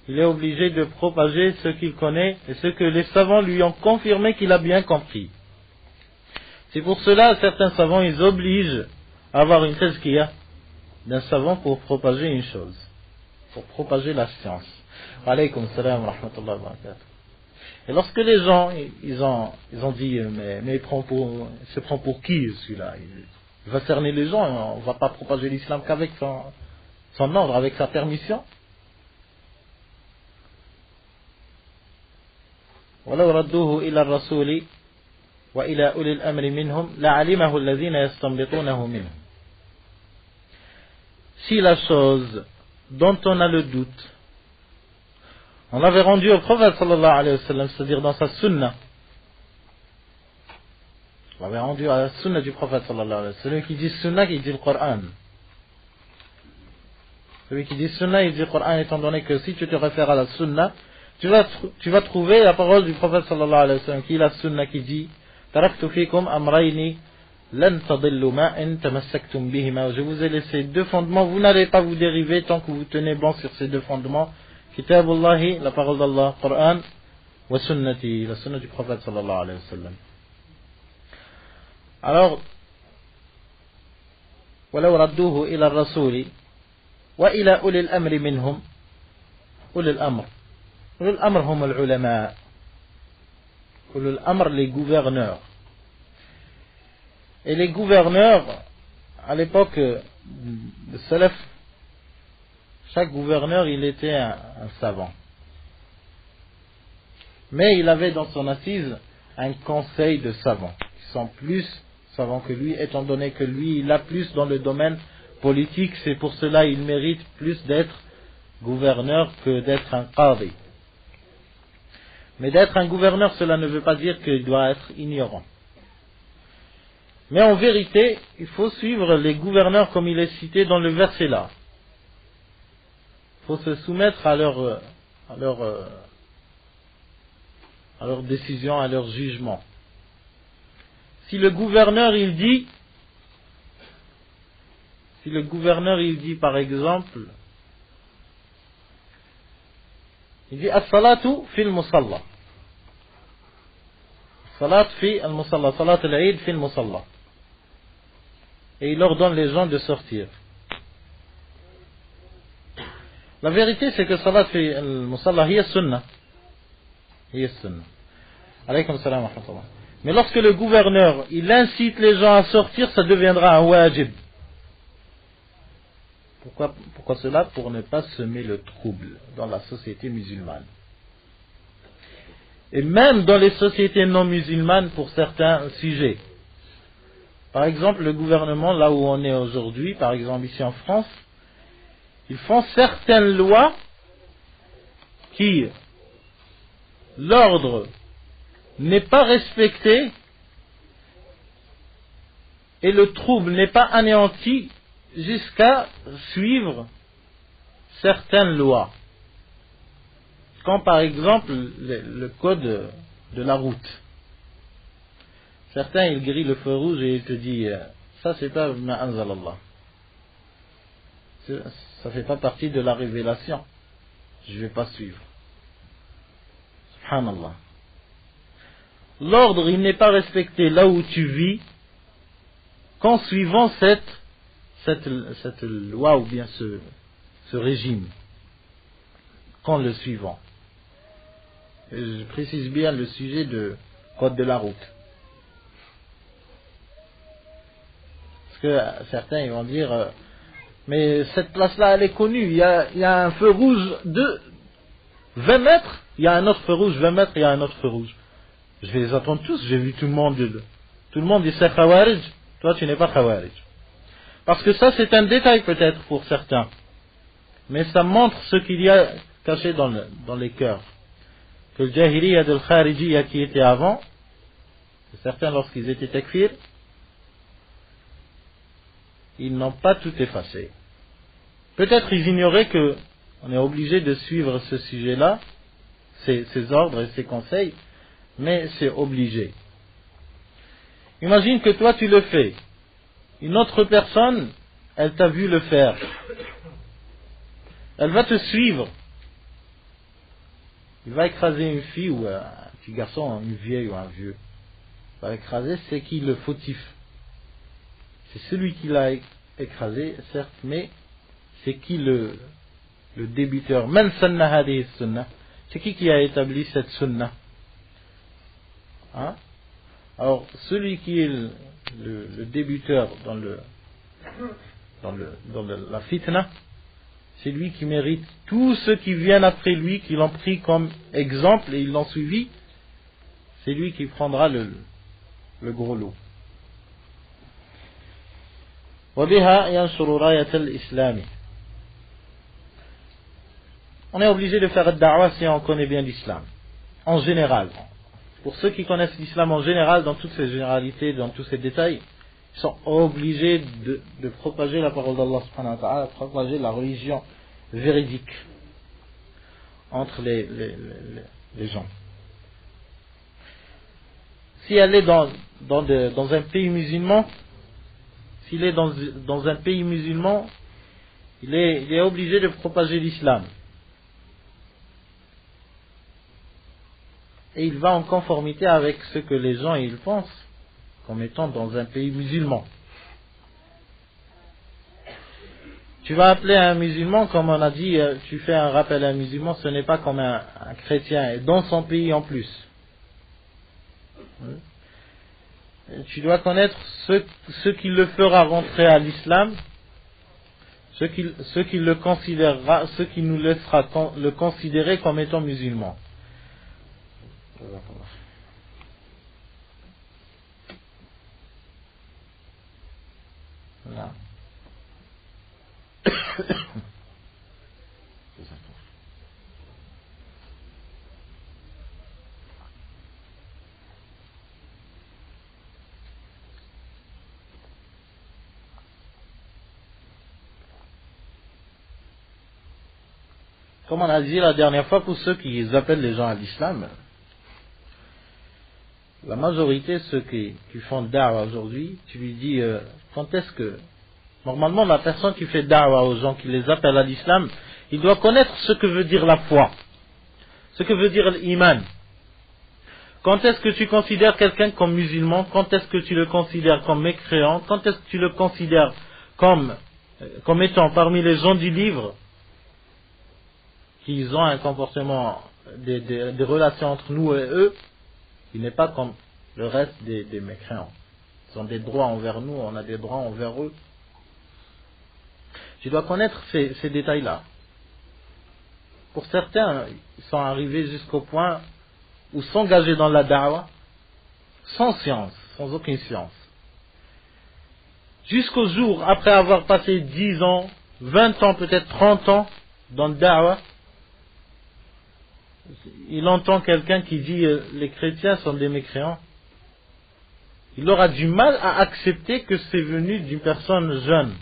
il est obligé de propager ce qu'il connaît et ce que les savants lui ont confirmé qu'il a bien compris. C'est pour cela certains savants, ils obligent à avoir une tazkiyah d'un savant pour propager une chose, pour propager la science. Alaykum salam wa rahmatullahi wa barakatuh. Et lorsque les gens, ils ont dit, mais il se prend pour qui celui-là? Il va cerner les gens, on ne va pas propager l'islam qu'avec son ordre, avec sa permission. ولو ردوه إلى الرسول وإلى أولي الأمر منهم لعلمه الذين يستنبطونه منهم. Si la chose dont on a le doute, on l'avait rendu au prophète sallallahu alayhi wa sallam, c'est-à-dire dans sa sunna. On l'avait rendu à la sunna du prophète sallallahu alayhi wa sallam. Celui qui dit sunna, qui dit le Coran. Celui qui dit sunna, il dit le Coran, étant donné que si tu te réfères à la sunna, tu vas trouver la parole du prophète sallallahu alayhi wa sallam, qui est la sunna, qui dit taraktu fikum amrayni lan tadillu ma in tamassaktum bihima. Je vous ai laissé 2 fondements, vous n'allez pas vous dériver tant que vous tenez bon sur ces 2 fondements. Kitabullahi, la parole d'Allah, Coran, wa sunnati, la sunna du prophète sallallahu alayhi wa sallam. Alors, ولو ردوه إلى الرسول وإلى أولي الأمر منهم. أولي الأمر هم العلماء. أولي الأمر, les gouverneurs. Et les gouverneurs, à l'époque de Salaf, chaque gouverneur, il était un savant. Mais il avait dans son assise un conseil de savants, qui sont plus savants que lui, étant donné que lui, il a plus dans le domaine politique, c'est pour cela qu'il mérite plus d'être gouverneur que d'être un qadi. Mais d'être un gouverneur, cela ne veut pas dire qu'il doit être ignorant. Mais en vérité, il faut suivre les gouverneurs comme il est cité dans le verset là. Il faut se soumettre à leur décision, à leur jugement. Si le gouverneur il dit par exemple, il dit as-salatu fil musalla. Salat fi al-musalla, salat al-eid fi al-musalla. Et il ordonne les gens de sortir. La vérité, c'est que salat fi al-musalla, hiya sunnah. Hiya sunnah. Alaykum salam wa rahmatullah. Mais lorsque le gouverneur, il incite les gens à sortir, ça deviendra un wajib. Pourquoi cela? Pour ne pas semer le trouble dans la société musulmane. Et même dans les sociétés non musulmanes pour certains sujets. Par exemple, le gouvernement, là où on est aujourd'hui, par exemple ici en France, ils font certaines lois qui, l'ordre n'est pas respecté et le trouble n'est pas anéanti jusqu'à suivre certaines lois. Quand par exemple le code de la route, certains ils grillent le feu rouge et ils te disent ça c'est pas ma anzalallah, ça fait pas partie de la révélation, je vais pas suivre. Subhanallah. L'ordre il n'est pas respecté là où tu vis qu'en suivant cette loi ou bien ce régime, qu'en le suivant. Et je précise bien le sujet de code de la route. Parce que certains ils vont dire mais cette place-là elle est connue, il y a un feu rouge de 20 mètres, il y a un autre feu rouge, 20 mètres, il y a un autre feu rouge. Je vais les attendre tous, j'ai vu tout le monde dit c'est Khawarij, toi tu n'es pas Khawarij. Parce que ça c'est un détail peut-être pour certains, mais ça montre ce qu'il y a caché dans les cœurs. Que le Jahiliya de Kharijiyya qui était avant, certains lorsqu'ils étaient takfir, ils n'ont pas tout effacé. Peut-être ils ignoraient que on est obligé de suivre ce sujet-là, ces ordres et ces conseils, mais c'est obligé. Imagine que toi tu le fais, une autre personne, elle t'a vu le faire, elle va te suivre, il va écraser une fille ou un petit garçon, une vieille ou un vieux, il va écraser, c'est qui le fautif? C'est celui qui l'a écrasé, certes, mais c'est qui le débiteur? Man sanna hadihi sunnah, c'est qui a établi cette sunnah? Hein? Alors, celui qui est le débuteur dans la fitna, c'est lui qui mérite. Tous ceux qui viennent après lui, qui l'ont pris comme exemple et ils l'ont suivi, c'est lui qui prendra le gros lot. وبها ينشر راية الإسلام. On est obligé de faire da'wah si on connaît bien l'islam, en général. Pour ceux qui connaissent l'islam en général, dans toutes ses généralités, dans tous ses détails, ils sont obligés de propager la parole d'Allah subhanahu wa ta'ala, propager la religion véridique entre les gens. Si elle est dans un pays musulman, s'il est dans un pays musulman, il est obligé de propager l'islam. Et il va en conformité avec ce que les gens ils pensent comme étant dans un pays musulman. Tu vas appeler un musulman, comme on a dit, tu fais un rappel à un musulman, ce n'est pas comme un chrétien, et dans son pays en plus. Tu dois connaître ce qui le fera rentrer à l'islam, ce qui le considérera, ce qui nous laissera le considérer comme étant musulman. Voilà. Comme on a dit la dernière fois, pour ceux qui appellent les gens à l'islam, la majorité, ceux qui font da'wah aujourd'hui, tu lui dis, quand est-ce que... Normalement, la personne qui fait da'wah aux gens, qui les appelle à l'islam, il doit connaître ce que veut dire la foi, ce que veut dire l'iman. Quand est-ce que tu considères quelqu'un comme musulman? Quand est-ce que tu le considères comme mécréant? Quand est-ce que tu le considères comme étant parmi les gens du livre, qui ont un comportement, des relations entre nous et eux, il n'est pas comme le reste des mécréants. Ils ont des droits envers nous, on a des droits envers eux. Tu dois connaître ces détails-là. Pour certains, ils sont arrivés jusqu'au point où s'engager dans la da'wah, sans science, sans aucune science. Jusqu'au jour, après avoir passé 10 ans, 20 ans, peut-être 30 ans dans le da'wah, il entend quelqu'un qui dit les chrétiens sont des mécréants. Il aura du mal à accepter que c'est venu d'une personne jeune.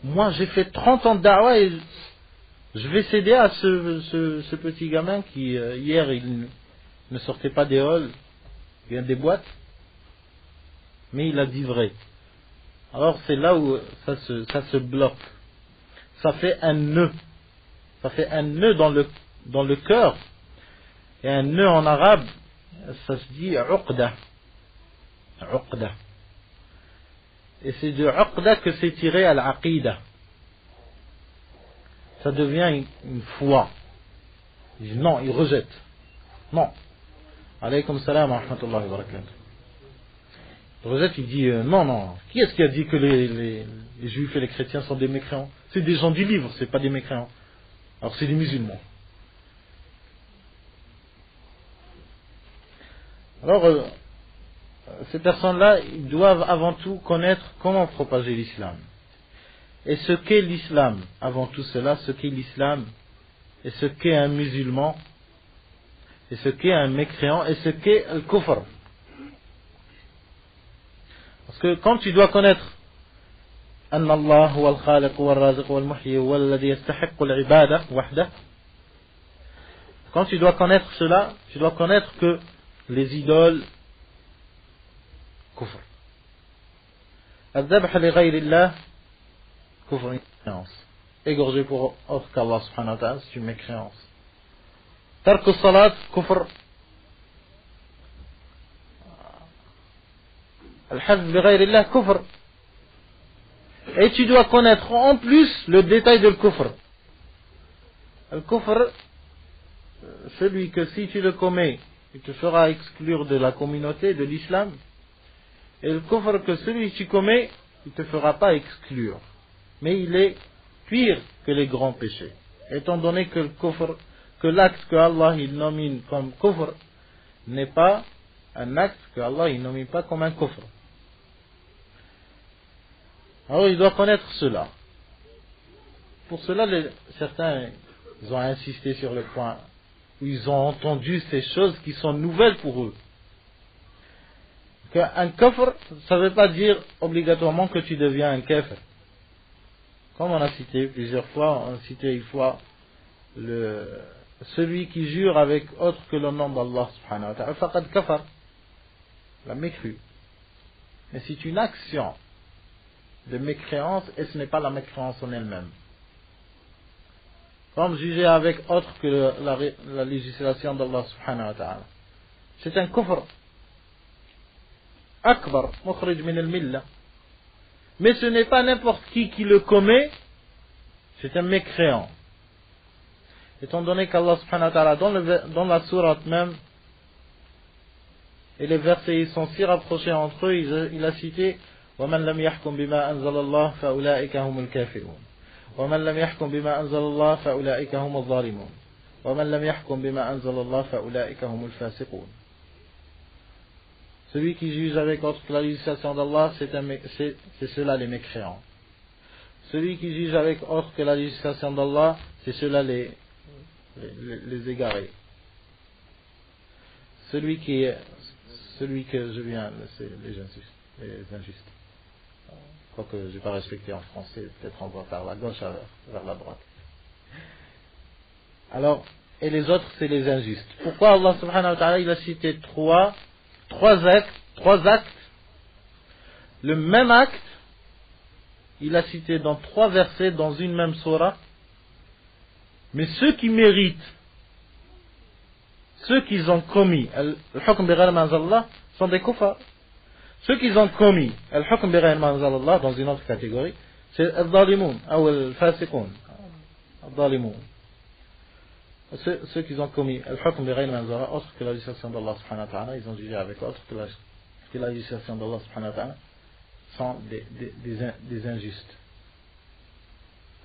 moi j'ai fait 30 ans de da'wah et je vais céder à ce petit gamin qui hier il ne sortait pas des halls, bien des boîtes, mais il a dit vrai. Alors c'est là où ça se bloque. Ça fait un nœud. Ça fait un nœud dans le cœur. Et un nœud en arabe, ça se dit uqda. Uqda. Et c'est de uqda que c'est tiré à l'aqida. Ça devient une foi. Il dit non, il rejette. Non. Alaykum salam wa rahmatullahi wa barakatuh. Il rejette, il dit non. Qui est-ce qui a dit que les juifs et les chrétiens sont des mécréants? C'est des gens du livre, c'est pas des mécréants. Alors c'est des musulmans. Alors ces personnes-là, ils doivent avant tout connaître comment propager l'islam. Et ce qu'est l'islam, avant tout cela, ce qu'est l'islam, et ce qu'est un musulman, et ce qu'est un mécréant, et ce qu'est le kufr. Parce que quand tu dois connaître أن الله هو الخالق والرازق والمحيي والذي يستحق العبادة وحده, quand tu dois connaître cela, tu dois connaître que les idoles kufr. الذبح لغير الله kufr, une mécréance. Égorger pour autre qu'Allah subhanahu wa ta'ala, c'est une mécréance. Tark as-salat kufr. Al-hajj bighayri Allah kufr. Et tu dois connaître en plus le détail de le-kufr. Le-kufr, celui que si tu le commets, il te fera exclure de la communauté, de l'islam. Et le kufr que celui que tu commets, il ne te fera pas exclure. Mais il est pire que les grands péchés. Étant donné que le kufr, que l'acte que Allah il nomine comme kufr, n'est pas un acte que Allah il nomine pas comme un kufr. Alors il doit connaître cela. Pour cela, certains ils ont insisté sur le point où ils ont entendu ces choses qui sont nouvelles pour eux. Qu'un kafr, ça ne veut pas dire obligatoirement que tu deviens un kafir. Comme on a cité plusieurs fois, on a cité une fois celui qui jure avec autre que le nom d'Allah subhanahu wa ta'ala, faqad kafar, la mécru. Mais c'est une action de mécréance et ce n'est pas la mécréance en elle-même. Comme juger avec autre que la législation d'Allah subhanahu wa ta'ala. C'est un kufr akbar, mukhrij min al-millah. Mais ce n'est pas n'importe qui le commet, c'est un mécréant. Étant donné qu'Allah subhanahu wa ta'ala dans la sourate même, et les versets ils sont si rapprochés entre eux, il a cité وَمَنْ لَمْ يَحْكُمْ بِمَا أَنزَلَ اللَّهُ فَأُولَٰئِكَ هُمُ الْكَافِرُونَ وَمَنْ لَمْ يَحْكُمْ بِمَا أَنزَلَ اللَّهُ فَأُولَٰئِكَ هُمُ الظَّالِمُونَ وَمَنْ لَمْ يَحْكُمْ بِمَا أَنزَلَ اللَّهُ فَأُولَٰئِكَ هُمُ الْفَاسِقُونَ. Celui qui juge avec autre que la législation d'Allah, c'est ceux-là les mécréants. Celui qui juge avec autre que la législation d'Allah, c'est ceux-là les égarés. Celui que je viens, c'est les injustes. Je crois que je n'ai pas respecté en français, peut-être on va vers la gauche vers la droite. Alors, et les autres, c'est les injustes. Pourquoi Allah subhanahu wa ta'ala, il a cité trois actes, le même acte, il a cité dans 3 versets, dans une même surah, mais ceux qui méritent, ceux qui ont commis, al-hukm bighayri ma anzalallah, sont des kuffars. Ceux qui ont commis al-hukm bighayri ma anzalallah dans une autre catégorie, c'est al-zalimoun, ou al-fasiqoun, al-zalimoun. Ceux qui ont commis al-hukm bighayri ma anzalallah, autre que la législation d'Allah subhanahu wa ta'ala, ils ont jugé avec autre que la législation d'Allah subhanahu wa ta'ala, sont des injustes.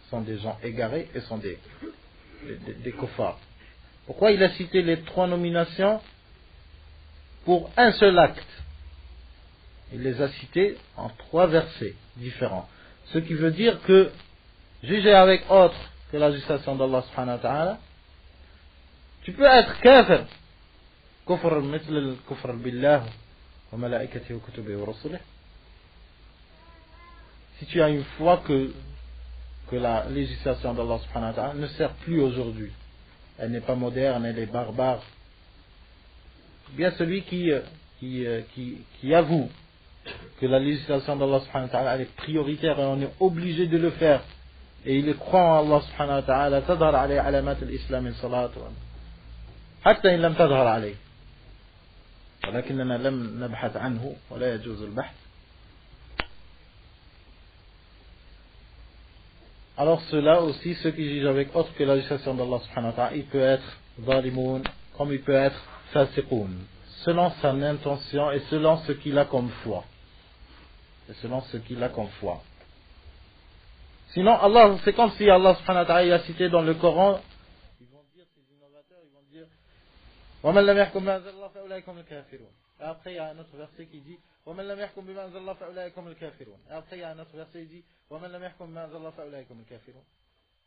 Sont des gens égarés et sont des kuffars. Pourquoi il a cité les 3 nominations pour un seul acte? Il les a cités en 3 versets différents. Ce qui veut dire que juger avec autre que la législation d'Allah subhanahu wa ta'ala, tu peux être kafir. Kufr mithl al-kufr billah wa malaikatihi wa kutubihi wa rusulihi. Si tu as une foi que que la législation d'Allah subhanahu wa ta'ala ne sert plus aujourd'hui. Elle n'est pas moderne, elle est barbare. Bien celui qui avoue que la législation d'Allah subhanahu wa ta'ala est prioritaire et on est obligé de le faire, et il croit en Allah subhanahu wa ta'ala, تظهر عليه علامات الإسلام الصلاة حتى إن لم تظهر عليه ولكننا لم نبحث عنه ولا يجوز البحث. Alors ceux-là aussi, ceux qui jugent avec autre que la législation d'Allah subhanahu wa ta'ala, il peut être zalimoun, comme il peut être fasiqoun, selon son intention et selon ce qu'il a comme foi. Et selon ce qu'il a comme foi. Sinon, Allah, c'est comme si Allah subhanahu wa ta'ala il a cité dans le Coran, ils vont dire, ces innovateurs, ils vont dire وَمَنْ لَمْ يَحْكُمْ بِمَا أَنزَلَ اللَّهُ فَأُولَٰئِكَ هُمُ الْكَافِرُونَ. Et après, il y a un autre verset qui dit وَمَنْ لَمْ يَحْكُمْ بِمَا أَنزَلَ اللَّهُ فَأُولَٰئِكَ هُمُ الْكَافِرُونَ. Et après, il y a un autre verset qui dit وَمَنْ لَمْ يَحْكُمْ بِمَا أَنزَلَ اللَّهُ فَأُولَٰئِكَ هُمُ الْكَافِرُونَ.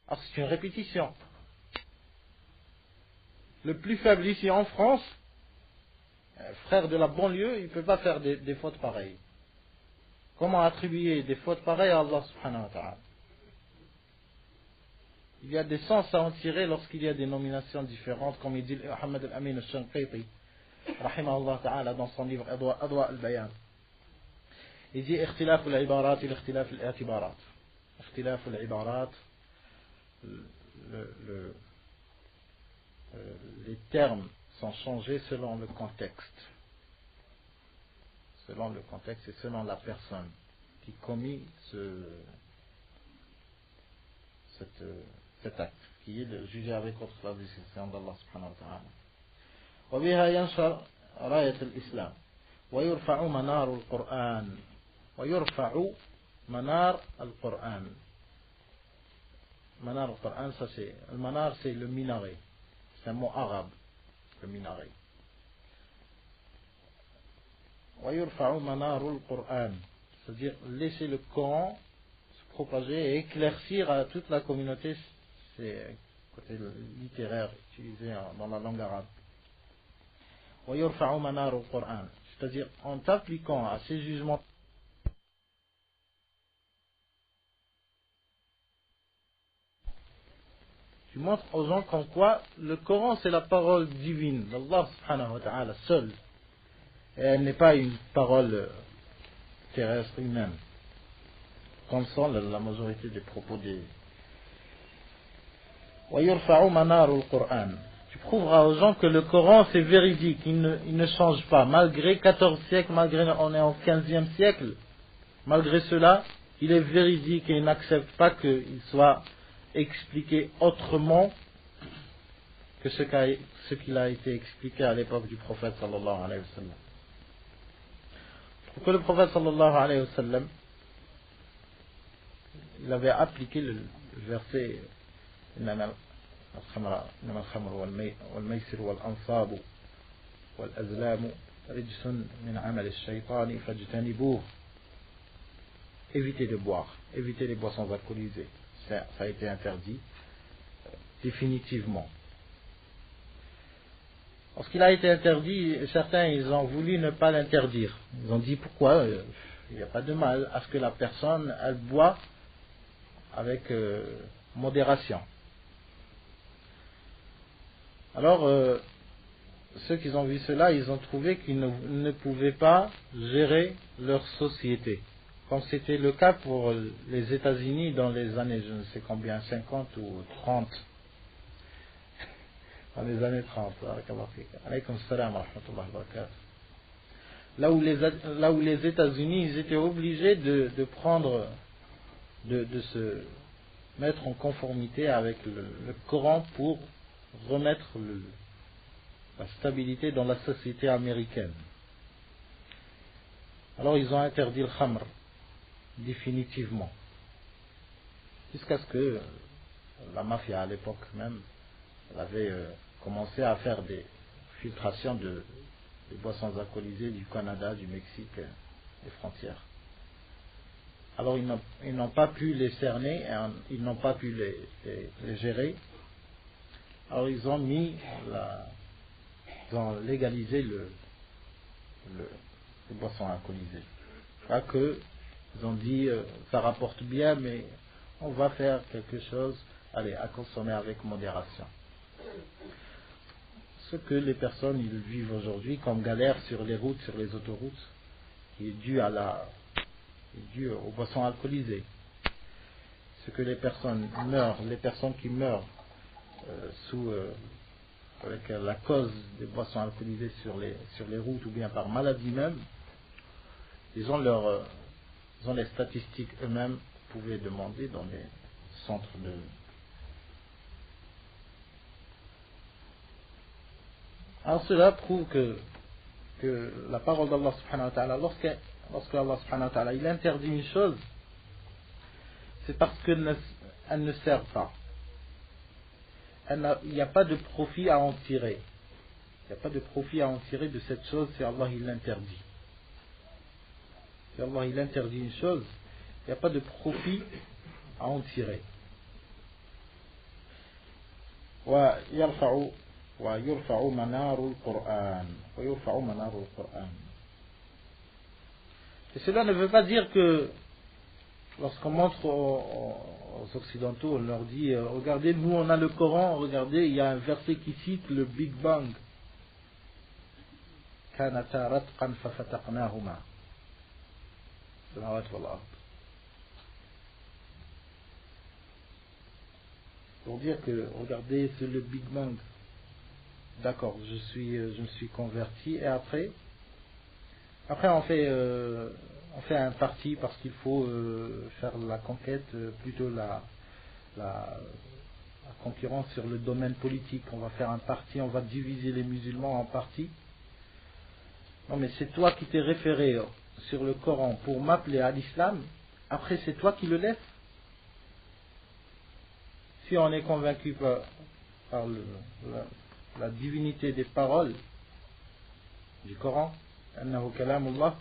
Alors, c'est une répétition. Le plus faible ici en France, frère de la banlieue, il ne peut pas faire des fautes pareilles. Comment attribuer des fautes pareilles à Allah subhanahu wa ta'ala? Il y a des sens à en tirer lorsqu'il y a des nominations différentes, comme il dit Muhammad al-Amin al-Shanqiti, rahimahullah ta'ala, dans son livre Adwa al-Bayan. Il dit اختلاف العبارات الاختلاف الاعتبارات. اختلاف العبارات, les termes sont changés selon le contexte. Selon le contexte et selon la personne qui commet cet acte, qui est de juger avec autre la décision d'Allah subhanahu wa ta'ala. وبها ينشر راية الإسلام ويرفع منار القرآن ويرفع منار القرآن. منار القرآن, ça c'est le manar, c'est le minaret, c'est un mot arabe, le minaret. ويرفع منار القرآن, c'est-à-dire laisser le Coran se propager et éclaircir à toute la communauté. C'est un côté littéraire utilisé dans la langue arabe. ويرفع منار القرآن, c'est-à-dire en t'appliquant à ces jugements, tu montres aux gens qu'en quoi le Coran c'est la parole divine d'Allah subhanahu wa ta'ala seul, et elle n'est pas une parole terrestre humaine comme sont la majorité des propos des ويرفع منار القرآن. Tu prouveras aux gens que le Coran c'est véridique, il ne change pas, malgré 14 siècles, malgré on est au 15e siècle, malgré cela, il est véridique et il n'accepte pas qu'il soit expliqué autrement que ce qu'il a été expliqué à l'époque du prophète sallallahu alayhi wa sallam. Pour que le prophète sallallahu alayhi wa sallam, il avait appliqué le verset إنما الخمر والميسر والأنصاب والأزلام رجس من عمل الشيطان فاجتنبوه. Évitez de boire, évitez les boissons alcoolisées. Ça a été interdit définitivement. Lorsqu'il a été interdit, certains ils ont voulu ne pas l'interdire. Ils ont dit pourquoi il n'y a pas de mal à ce que la personne elle boit avec modération. Alors, ceux qui ont vu cela, ils ont trouvé qu'ils ne pouvaient pas gérer leur société. Comme c'était le cas pour les États-Unis dans les années, je ne sais combien, 50 ou 30. Dans les années 30. Alaykoum salam wa rahmatullahi wa barakatuh. Là où les États-Unis, ils étaient obligés de prendre, de se mettre en conformité avec le Coran pour remettre la stabilité dans la société américaine. Alors ils ont interdit le khamr définitivement, jusqu'à ce que la mafia à l'époque même elle avait commencé à faire des filtrations de boissons alcoolisées du Canada, du Mexique, des frontières. Alors ils n'ont pas pu les cerner, ils n'ont pas pu les gérer. Alors ils ont légalisé les boissons alcoolisées. Pas que ils ont dit ça rapporte bien, mais on va faire quelque chose, allez, à consommer avec modération. Ce que les personnes ils vivent aujourd'hui comme galère sur les routes, sur les autoroutes, qui est dû aux boissons alcoolisées. Ce que les personnes qui meurent avec la cause des boissons alcoolisées sur les routes ou bien par maladie même, ils ont les statistiques eux-mêmes, vous pouvez demander dans les centres de... Alors cela prouve que la parole d'Allah subhanahu wa ta'ala, lorsque Allah subhanahu wa ta'ala il interdit une chose, c'est parce qu'elle ne sert pas. Il n'y a pas de profit à en tirer. Il n'y a pas de profit à en tirer de cette chose si Allah il l'interdit. Si Allah il interdit une chose, il n'y a pas de profit à en tirer. ويرفع منار القرآن. Et cela ne veut pas dire que lorsqu'on montre aux Occidentaux, on leur dit regardez, nous on a le Coran, regardez, il y a un verset qui cite le Big Bang. كانتا رتقا ففتقناهما. Pour dire que regardez, c'est le Big Bang. D'accord, je me suis converti et après on fait un parti parce qu'il faut faire la conquête, plutôt la concurrence sur le domaine politique. On va faire un parti, on va diviser les musulmans en partis. Non mais c'est toi qui t'es référé sur le Coran pour m'appeler à l'islam, après c'est toi qui le laisses. Si on est convaincu par la divinité des paroles du Coran, annahu kalamullah,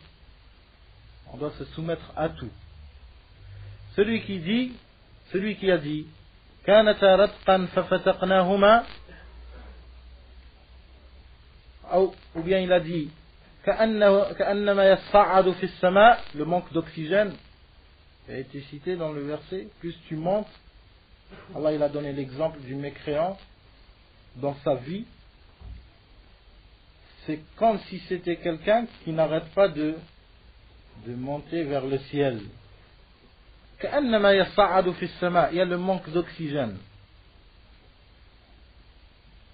on doit se soumettre à tout. Celui qui a dit kanata ratqan fafataqnahuma, ou bien il a dit ka'annama yas'adu fi as-sama', le manque d'oxygène a été cité dans le verset. Plus tu montes, Allah il a donné l'exemple du mécréant dans sa vie, c'est comme si c'était quelqu'un qui n'arrête pas de monter vers le ciel. كأنما يصعد في السماء, il y a le manque d'oxygène.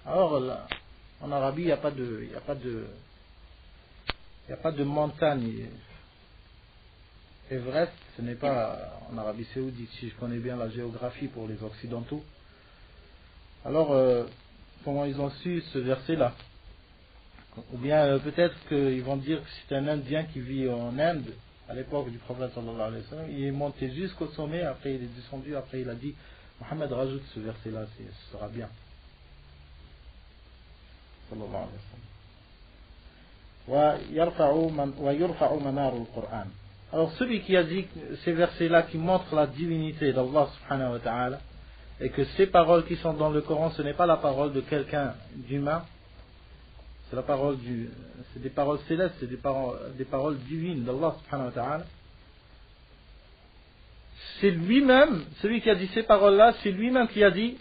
Alors là, en Arabie il n'y a pas de montagne. Everest, ce n'est pas en Arabie Saoudite, si je connais bien la géographie pour les Occidentaux. Alors, comment ils ont su ce verset-là? Ou bien peut-être qu'ils vont dire que c'est un Indien qui vit en Inde, à l'époque du prophète sallallahu alayhi wa sallam. Il est monté jusqu'au sommet, après il est descendu, après il a dit Mohammed rajoute ce verset-là, ce sera bien. Sallallahu alayhi wa sallam. Alors celui qui a dit ces versets-là qui montrent la divinité d'Allah subhanahu wa ta'ala, et que ces paroles qui sont dans le Coran, ce n'est pas la parole de quelqu'un d'humain, c'est des paroles célestes, c'est des paroles divines d'Allah subhanahu wa ta'ala. C'est lui-même, celui qui a dit ces paroles-là, c'est lui-même qui a dit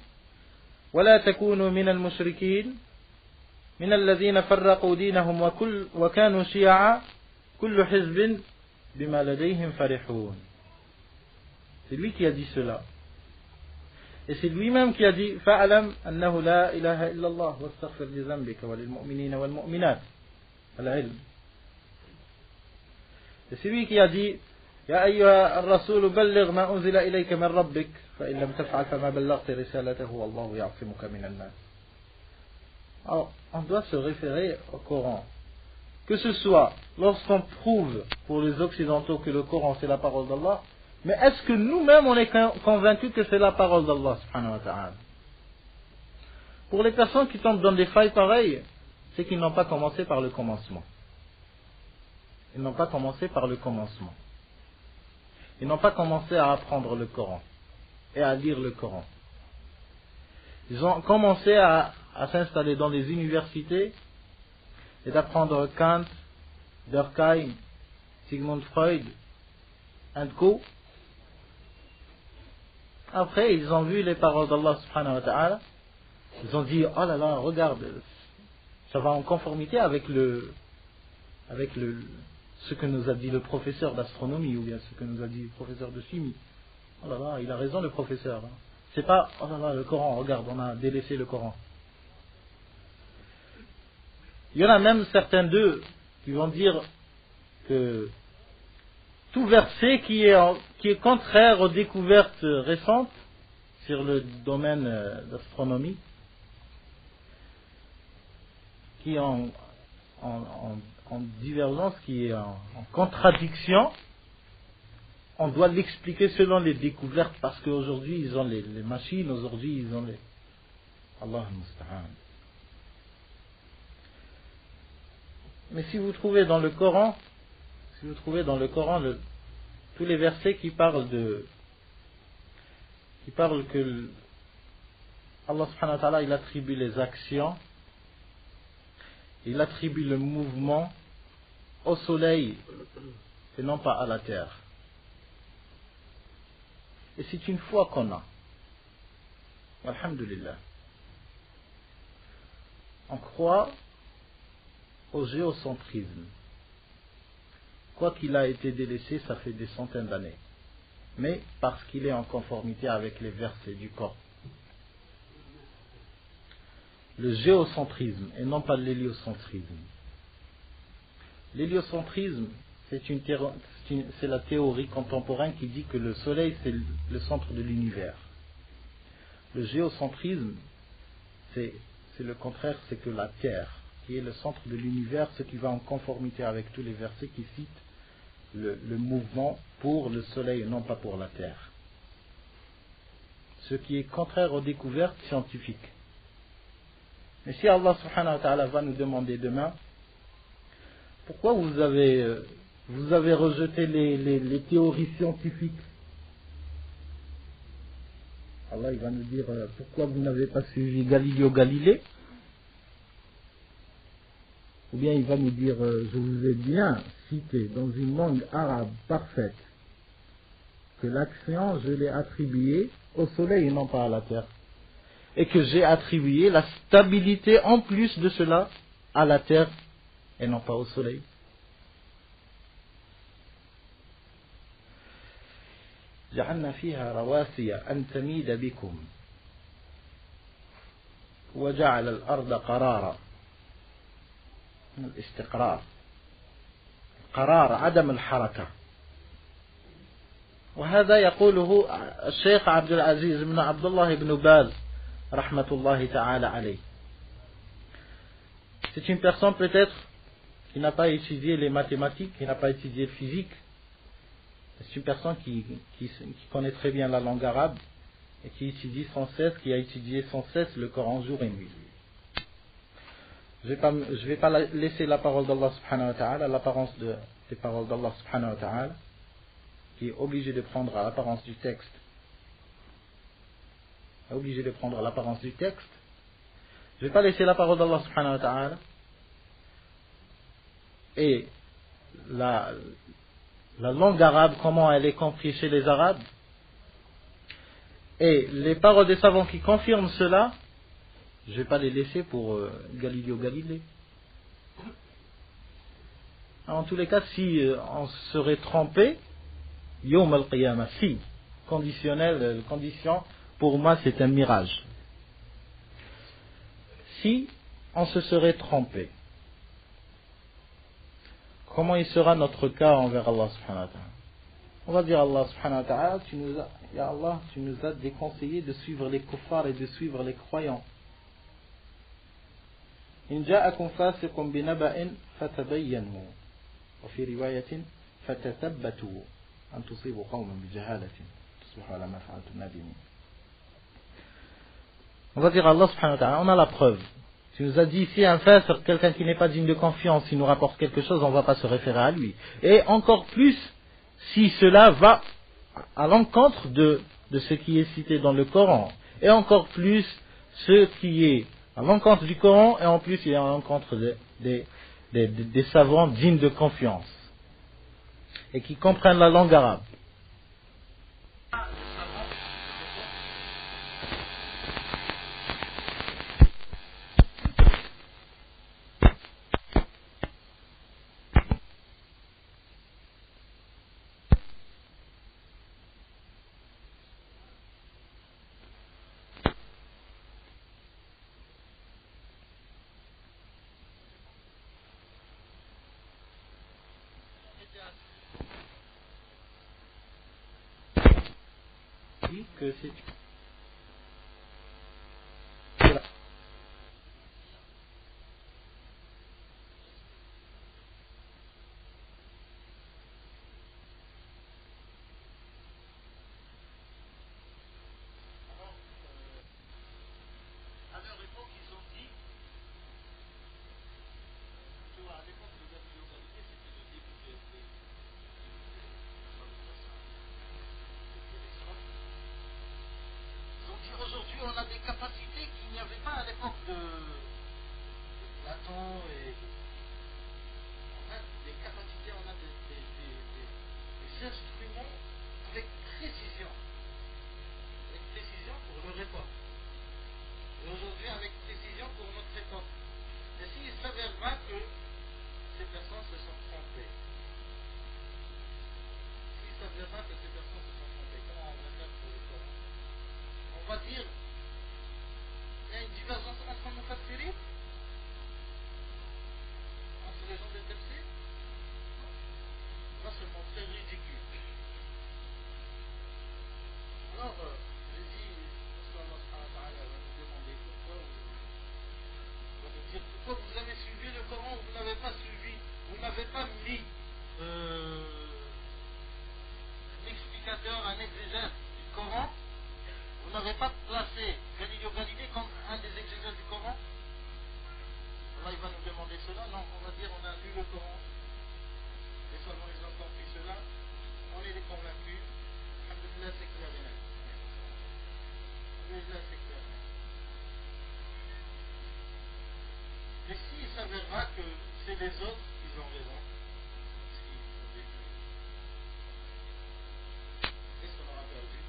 وَلَا تَكُونُوا مِنَ الْمُشْرِكِينَ مِنَ الَّذِينَ فَرَّقُوا دِينَهُمْ وَكَانُوا شِيَعًا كُلُّ حِزْبٍ بِمَا لَدَيْهِمْ فَرِحُونَ. C'est lui qui a dit cela. Et c'est lui-même qui a dit فَأَلَمْ أَنَّهُ لَا إِلَهَ إِلَّا اللَّهُ وَاسْتَغْفِرْ لِذَنْبِكَ وَلِلْمُؤْمِنِينَ وَالْمُؤْمِنَاتِ الْعِلْمِ. Et c'est lui qui a dit يَا أَيُّهَا الرَّسُولُ بَلِّغْ مَا أُنزِلَ إِلَيْكَ مِنْ رَبِّكَ فَإِنْ لَمْ تَفْعَلْ فَمَا بَلَّغْتَ رِسَالَتَهُ وَاللَّهُ يَعْصِمُكَ مِنَ النَّاسِ. Alors, on doit se référer au Coran. Que ce soit lorsqu'on prouve pour les Occidentaux que le Coran c'est la parole d'Allah, mais est-ce que nous-mêmes on est convaincus que c'est la parole d'Allah subhanahu wa ta'ala? Pour les personnes qui tombent dans des failles pareilles, c'est qu'ils n'ont pas commencé par le commencement. Ils n'ont pas commencé par le commencement. Ils n'ont pas commencé à apprendre le Coran et à lire le Coran. Ils ont commencé à s'installer dans les universités et d'apprendre Kant, Durkheim, Sigmund Freud, and co. Après, ils ont vu les paroles d'Allah subhanahu wa ta'ala. Ils ont dit, oh là là, regarde, ça va en conformité avec ce que nous a dit le professeur d'astronomie, ou bien ce que nous a dit le professeur de chimie. Oh là là, il a raison le professeur. C'est pas, oh là là, le Coran, regarde, on a délaissé le Coran. Il y en a même certains d'eux qui vont dire que tout verset qui est contraire aux découvertes récentes sur le domaine d'astronomie, qui est en divergence, qui est en contradiction, on doit l'expliquer selon les découvertes, parce qu'aujourd'hui ils ont les machines, aujourd'hui ils ont les... Allah musta'an. Mais si vous trouvez dans le Coran, tous les versets qui parlent que Allah subhanahu wa ta'ala, il attribue les actions, il attribue le mouvement au soleil et non pas à la terre. Et c'est une foi qu'on a. Alhamdulillah. On croit au géocentrisme. Quoi qu'il a été délaissé, ça fait des centaines d'années. Mais parce qu'il est en conformité avec les versets du Coran. Le géocentrisme et non pas l'héliocentrisme. L'héliocentrisme, c'est la théorie contemporaine qui dit que le Soleil c'est le centre de l'univers. Le géocentrisme, c'est le contraire, c'est que la Terre, qui est le centre de l'univers, ce qui va en conformité avec tous les versets qui citent le mouvement pour le Soleil et non pas pour la Terre. Ce qui est contraire aux découvertes scientifiques. Mais si Allah subhanahu wa ta'ala va nous demander demain, pourquoi vous avez rejeté les théories scientifiques? Allah il va nous dire, pourquoi vous n'avez pas suivi Galileo Galilée? Ou bien il va nous dire, je vous ai bien cité dans une langue arabe parfaite que l'action, je l'ai attribuée au soleil et non pas à la terre. Et que j'ai attribué la stabilité en plus de cela à la terre et non pas au soleil. جعلنا فيها رواسي أن تميد بكم وجعل الأرض قرارا من الاستقرار قرار عدم الحركة وهذا يقوله الشيخ عبد العزيز بن عبد الله بن باز رحمة الله تعالى عليه. C'est une personne peut-être qui n'a pas étudié les mathématiques, qui n'a pas étudié le physique. C'est une personne qui connaît très bien la langue arabe et qui étudie sans cesse, qui a étudié sans cesse le Coran jour et nuit. Je vais pas laisser la parole d'Allah subhanahu wa ta'ala, l'apparence des paroles d'Allah subhanahu wa ta'ala, qui est obligé de prendre l'apparence du texte. Je ne vais pas laisser la parole d'Allah subhanahu wa ta'ala et la langue arabe, comment elle est comprise chez les Arabes, et les paroles des savants qui confirment cela, je ne vais pas les laisser pour Galileo Galilée. En tous les cas, si on serait trompé, Yawm al-Qiyamah, si, conditionnel, condition, pour moi c'est un mirage. Si on se serait trompé, comment il sera notre cas envers Allah subhanahu wa ta'ala? On va dire Allah subhanahu wa ta'ala, Ya Allah, tu nous as déconseillé de suivre les kuffars et de suivre les croyants. إن جاءكم فاسق بنبأ فتبينوا وفي رواية فتثبتوا أن تصيبوا قوما بجهالة تصبحوا على ما فعلتم نادمين. On va dire Allah subhanahu wa ta'ala, on a la preuve. Tu nous as dit ici un fasq, quelqu'un qui n'est pas digne de confiance, s'il nous rapporte quelque chose, on ne va pas se référer à lui. Et encore plus si cela va à l'encontre de ce qui est cité dans le Coran. Et encore plus ce qui est à l'encontre du Coran, et en plus il est à l'encontre des savants dignes de confiance et qui comprennent la langue arabe. dit que c'est aujourd'hui on a des capacités qu'il n'y avait pas à l'époque de Platon et on a des capacités, on a des instruments avec précision pour leur époque. Et aujourd'hui avec précision pour notre époque. Et s'il s'avérera que ces personnes se sont trompées, comment on va faire pour le Coran? On va dire il y a une divergence entre nos mufassirin, entre les gens de tafsir. Là, c'est très ridicule. Alors, j'ai dit, parce qu'Allah subhanahu wa ta'ala va nous demander pourquoi vous avez suivi le Coran ou vous n'avez pas suivi, vous n'avez pas mis un explicateur, un exégète du Coran, vous n'avez pas placé Galileo Galilei comme un des exégètes du Coran. Allah il va nous demander cela. Non, on va dire on a lu le Coran. Et seulement ils ont compris cela. On est convaincus. Alhamdulillah, c'est clair et net. Alhamdulillah, c'est clair et net. Mais s'il s'avérera que c'est les autres qui ont raison, qu'est-ce qu'on aura perdu?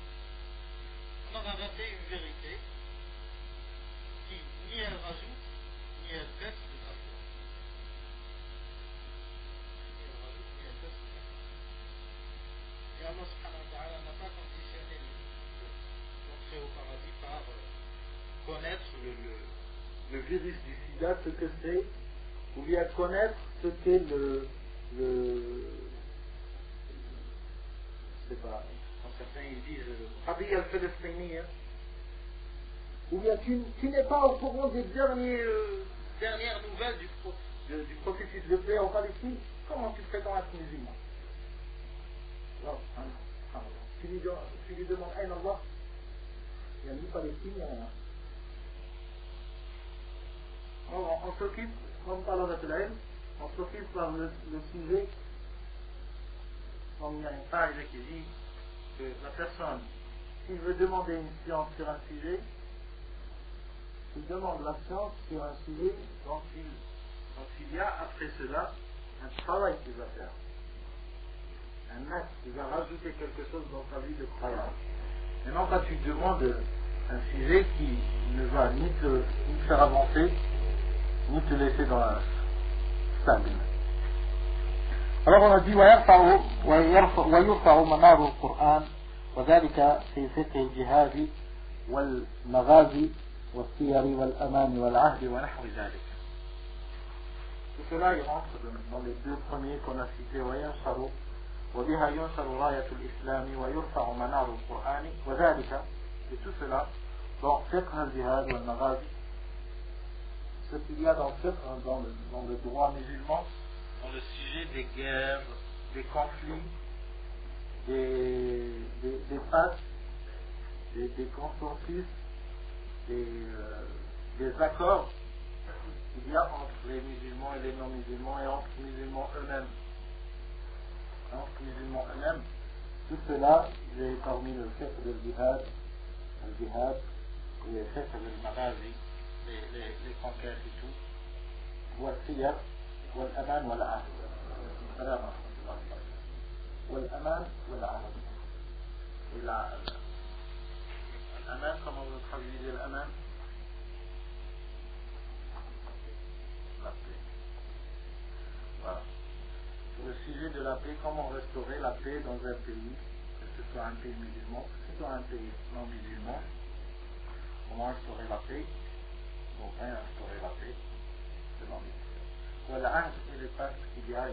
On aura raté une vérité qui ni elle rajoute, ni elle baisse de la foi. Ni elle rajoute, ni elle baisse de la foi. Et Allah subhanahu wa ta'ala n'a pas conditionné l'entrée au paradis par connaître le virus du sida, ce que c'est, ou bien connaître ce qu'est je sais pas, quand certains ils disent Qadiyya al-Palestinienne, ou bien tu n'es pas au courant des dernières nouvelles du processus de paix en Palestine, comment tu prétends être musulman? Alors, tu lui demandes Aïn Allah, il n'y a ni Palestine, il n'y a rien. Alors, on s'occupe, comme par l'Ilm, on s'occupe par le sujet, comme il y a une page qui dit que la personne, s'il veut demander une science sur un sujet, il demande la science sur un sujet dont il y a après cela un travail qu'il va faire. Un acte qui va rajouter quelque chose dans sa vie de croyance. Et non pas tu demandes un sujet qui ne va ni te faire avancer, ni te laisser dans la stagne. Alors on a dit ويرفع منار القرآن وذلك في فقه الجهاد والمغازي والسير والأمان والعهد ونحو ذلك. Tout cela il rentre dans les deux premiers qu'on a cités وبها ينشر راية الإسلام ويرفع منار القرآن وذلك, et tout cela dans فقه الجهاد والمغازي, ce qu'il y a dans le droit musulman, dans le sujet des guerres, des conflits, des pactes, des consensus, des accords qu'il y a entre les musulmans et les non-musulmans et entre les musulmans eux-mêmes. Tout cela, il est parmi le fiqh del jihad et le fiqh del maghazi, les conquêtes et tout, والسير والأمان والعهد. السلام ورحمة الله وبركاته. والأمان والعهد. الأمان, comment vous traduisez l'Aman? La paix. Voilà. Sur le sujet de la paix, comment restaurer la paix dans un pays, que ce soit un pays musulman, que ce soit un pays non musulman, comment restaurer la paix? Pour bien instaurer la paix selon les Voilà, et les pactes qu'il y a,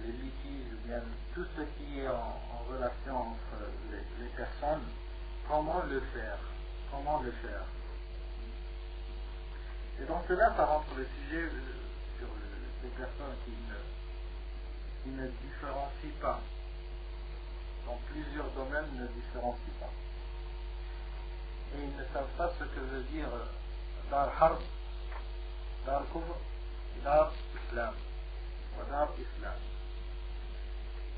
les litiges, ou bien tout ce qui est en relation entre les personnes, comment le faire? Comment le faire? Et dans cela, ça rentre le sujet sur les personnes qui ne différencient pas. Dans plusieurs domaines, ne différencient pas. Et ils ne savent pas ce que veut dire dar harb, dar kufr, dar islam, ou dar islam.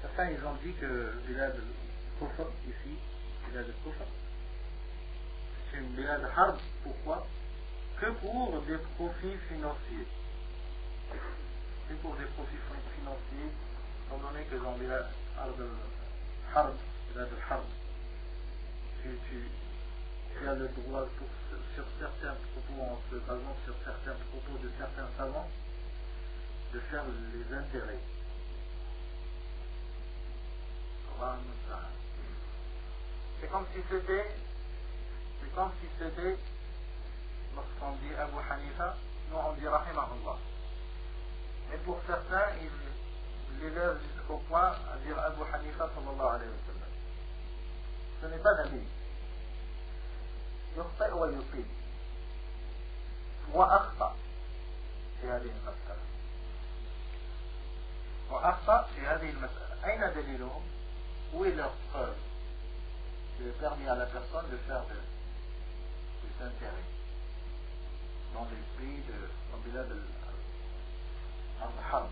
Certains, ils ont dit que bilad al-kufr, ici, bilad al-kufr, c'est une bilad harb. Pourquoi? Que pour des profits financiers. Que pour des profits financiers, étant donné que dans bilad al-harb, bilad al-harb, tu as le droit sur certains propos, en se basant sur certains propos de certains savants, de faire les intérêts. C'est comme si c'était, lorsqu'on dit Abu Hanifa, nous on dit Rahimahullah. Mais pour certains, ils l'élèvent jusqu'au point à dire Abu Hanifa sallallahu alayhi wa sallam. Ce n'est pas Nabi. يخطئ ويصيب وأخطأ في هذه المسألة أين دليلهم؟ Où est leur preuve qui est permis à la personne de faire des intérêts dans l'esprit de Bilad al-Harb?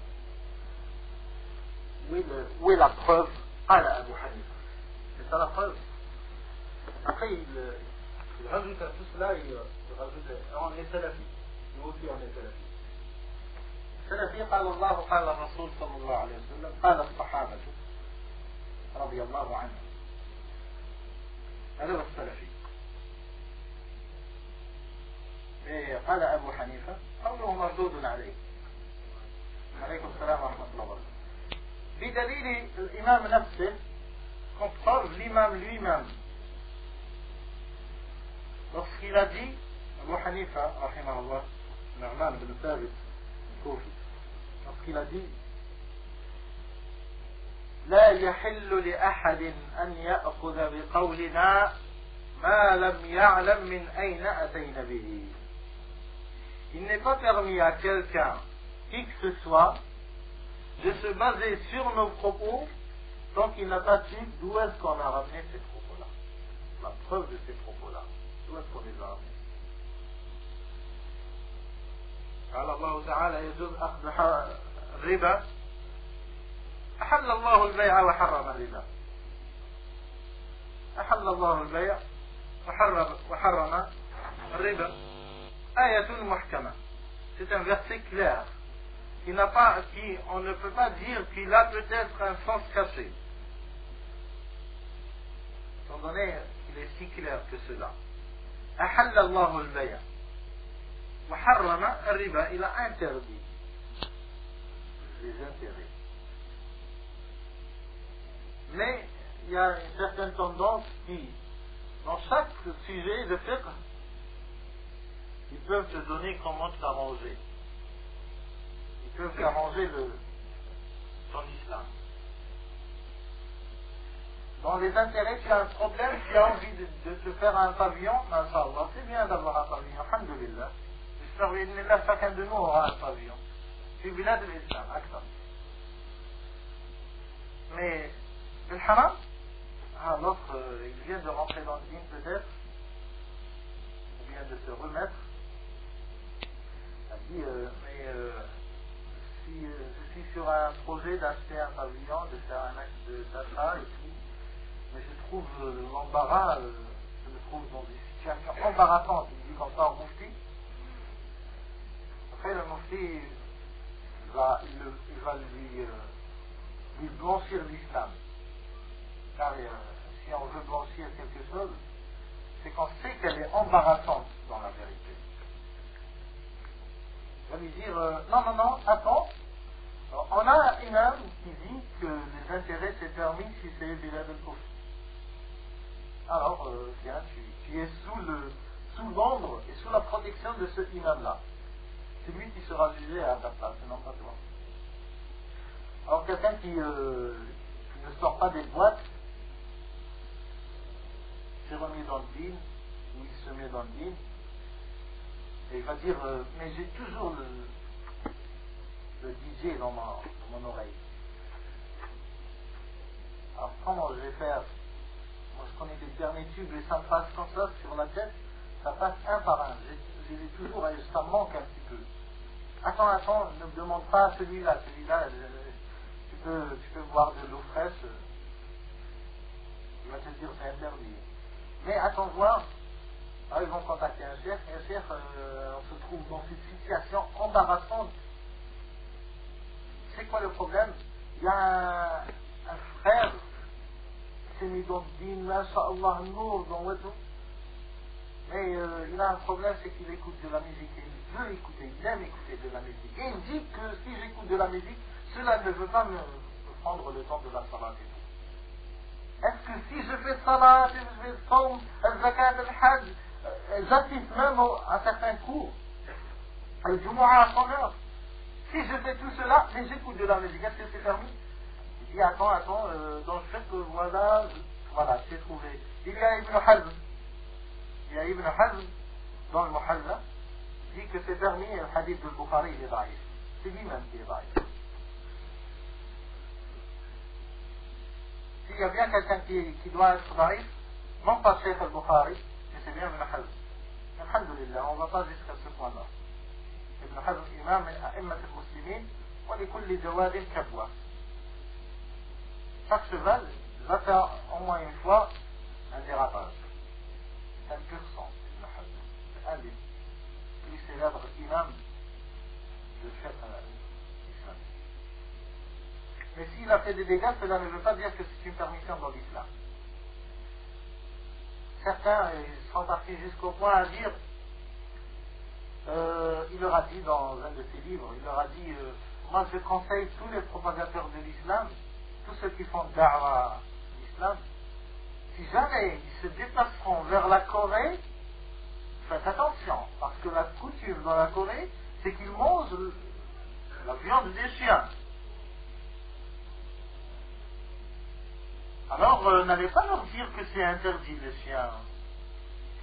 Où est la preuve à la Abu Hanifa? C'est ça la preuve. Après il rajoute à tout cela, il rajoute, on est salafi, nous aussi on est salafi. Salafi, قال الله قال الرسول صلى الله عليه وسلم قال الصحابة رضي الله عنهم. هذا هو السلفي. قال أبو حنيفة قوله مردود عليه. عليكم السلام ورحمة الله وبركاته. بدليل الإمام نفسه compare l'imam lui-même. Lorsqu'il a dit, Abu Hanifa, rahimahullah, Nu'man ibn Thabit, Koufi, lorsqu'il a dit, لا يحل لأحد أن يأخذ بقولنا ما لم يعلم من أين أتينا به. Il n'est pas permis à quelqu'un, qui que ce soit, de se baser sur nos propos tant qu'il n'a pas su d'où est-ce qu'on a ramené ces propos-là. La preuve de ces propos-là. D'où est-ce qu'on les a ramenés? قال الله تعالى يجوز أخذ الربا أحل الله البيع وحرم الربا. أحل الله البيع وحرم الربا. آية محكمة. C'est un verset clair on ne peut pas dire qu'il a peut-être un sens caché. Étant donné qu'il est si clair que cela. أحل الله البيع وحرم الربا. Il a interdit les intérêts. Mais il y a une certaine tendance qui, dans chaque sujet de fiqh, ils peuvent te donner comment t'arranger. Ils peuvent t'arranger ton islam. Dans les intérêts, tu as un problème, tu as envie de te faire un pavillon, Inch'Allah, c'est bien d'avoir un pavillon, alhamdulillah. J'espère que chacun de nous aura un pavillon. C'est le bilad de l'islam, akthar. Mais le haram, l'autre, il vient de rentrer dans le din peut-être, ou bien de se remettre. Il dit, si je suis sur un projet d'acheter un pavillon, de faire un acte d'achat et tout, mais je trouve l'embarras, je me trouve dans des situations embarrassantes, il dit comme ça au mufti. Après le mufti, il va lui blanchir l'islam. Car si on veut blanchir quelque chose, c'est qu'on sait qu'elle est embarrassante dans la vérité. Il va lui dire, non, attends, on a un imam qui dit que les intérêts c'est permis si c'est bilad al-kufr. Alors, tiens, tu es sous l'ombre et sous la protection de ce imam-là. C'est lui qui sera jugé à ta place, et non pas toi. Alors Alors quelqu'un qui ne sort pas des boîtes, s'est remis dans le din, ou il se met dans le din, et il va dire mais j'ai toujours le DJ dans mon oreille. Alors comment je vais faire? Moi je connais des derniers tubes et ça me passe comme ça sur la tête, ça passe un par un. Je les ai toujours et ça me manque un petit peu. Attends, ne me demande pas celui-là, tu peux boire de l'eau fraîche, il va te dire c'est interdit. Mais attends voir, alors ils vont contacter un chef, et un chef, on se trouve dans cette situation embarrassante. C'est quoi le problème? Il y a un frère qui s'est mis dans le din, masha'Allah, nour, dans le mais il a un problème, c'est qu'il écoute de la musique, et il veut écouter, il aime écouter de la musique. Et il dit que si j'écoute de la musique, cela ne veut pas me prendre le temps de la salat et tout. Est-ce que si je fais salat, je fais saum, al-zakat, al-hajj, j'assiste même à certains cours, al-jumu'ah à son heure, si je fais tout cela, mais j'écoute de la musique, est-ce que c'est permis? Il dit attends, dans le fait que voilà, j'ai trouvé. Il y a Ibn Hazm. Il y a Ibn Hazm, dans le Muhalla, dit que c'est permis, le hadith de Bukhari, il est daïf. C'est lui-même qui est daïf. S'il y a bien quelqu'un qui doit être daïf, non pas Cheikh al-Bukhari, mais c'est bien Ibn Hazm. Alhamdulillah, on ne va pas jusqu'à ce point-là. Ibn Hazm, imam min a'immat al-muslimin, wa li kulli jawadin kabwa. Chaque cheval va faire au moins une fois un dérapage. C'est un pur sang, Ibn Hazm. C'est un des plus célèbres imams de fiqh islamique. Mais s'il a fait des dégâts, cela ne veut pas dire que c'est une permission dans l'islam. Certains sont partis jusqu'au point à dire, il leur a dit dans un de ses livres, il leur a dit, moi je conseille tous les propagateurs de l'islam, tous ceux qui font da'wa l'islam, si jamais ils se déplaceront vers la Corée, faites attention, parce que la coutume dans la Corée, c'est qu'ils mangent la viande des chiens. Alors, n'allez pas leur dire que c'est interdit les chiens.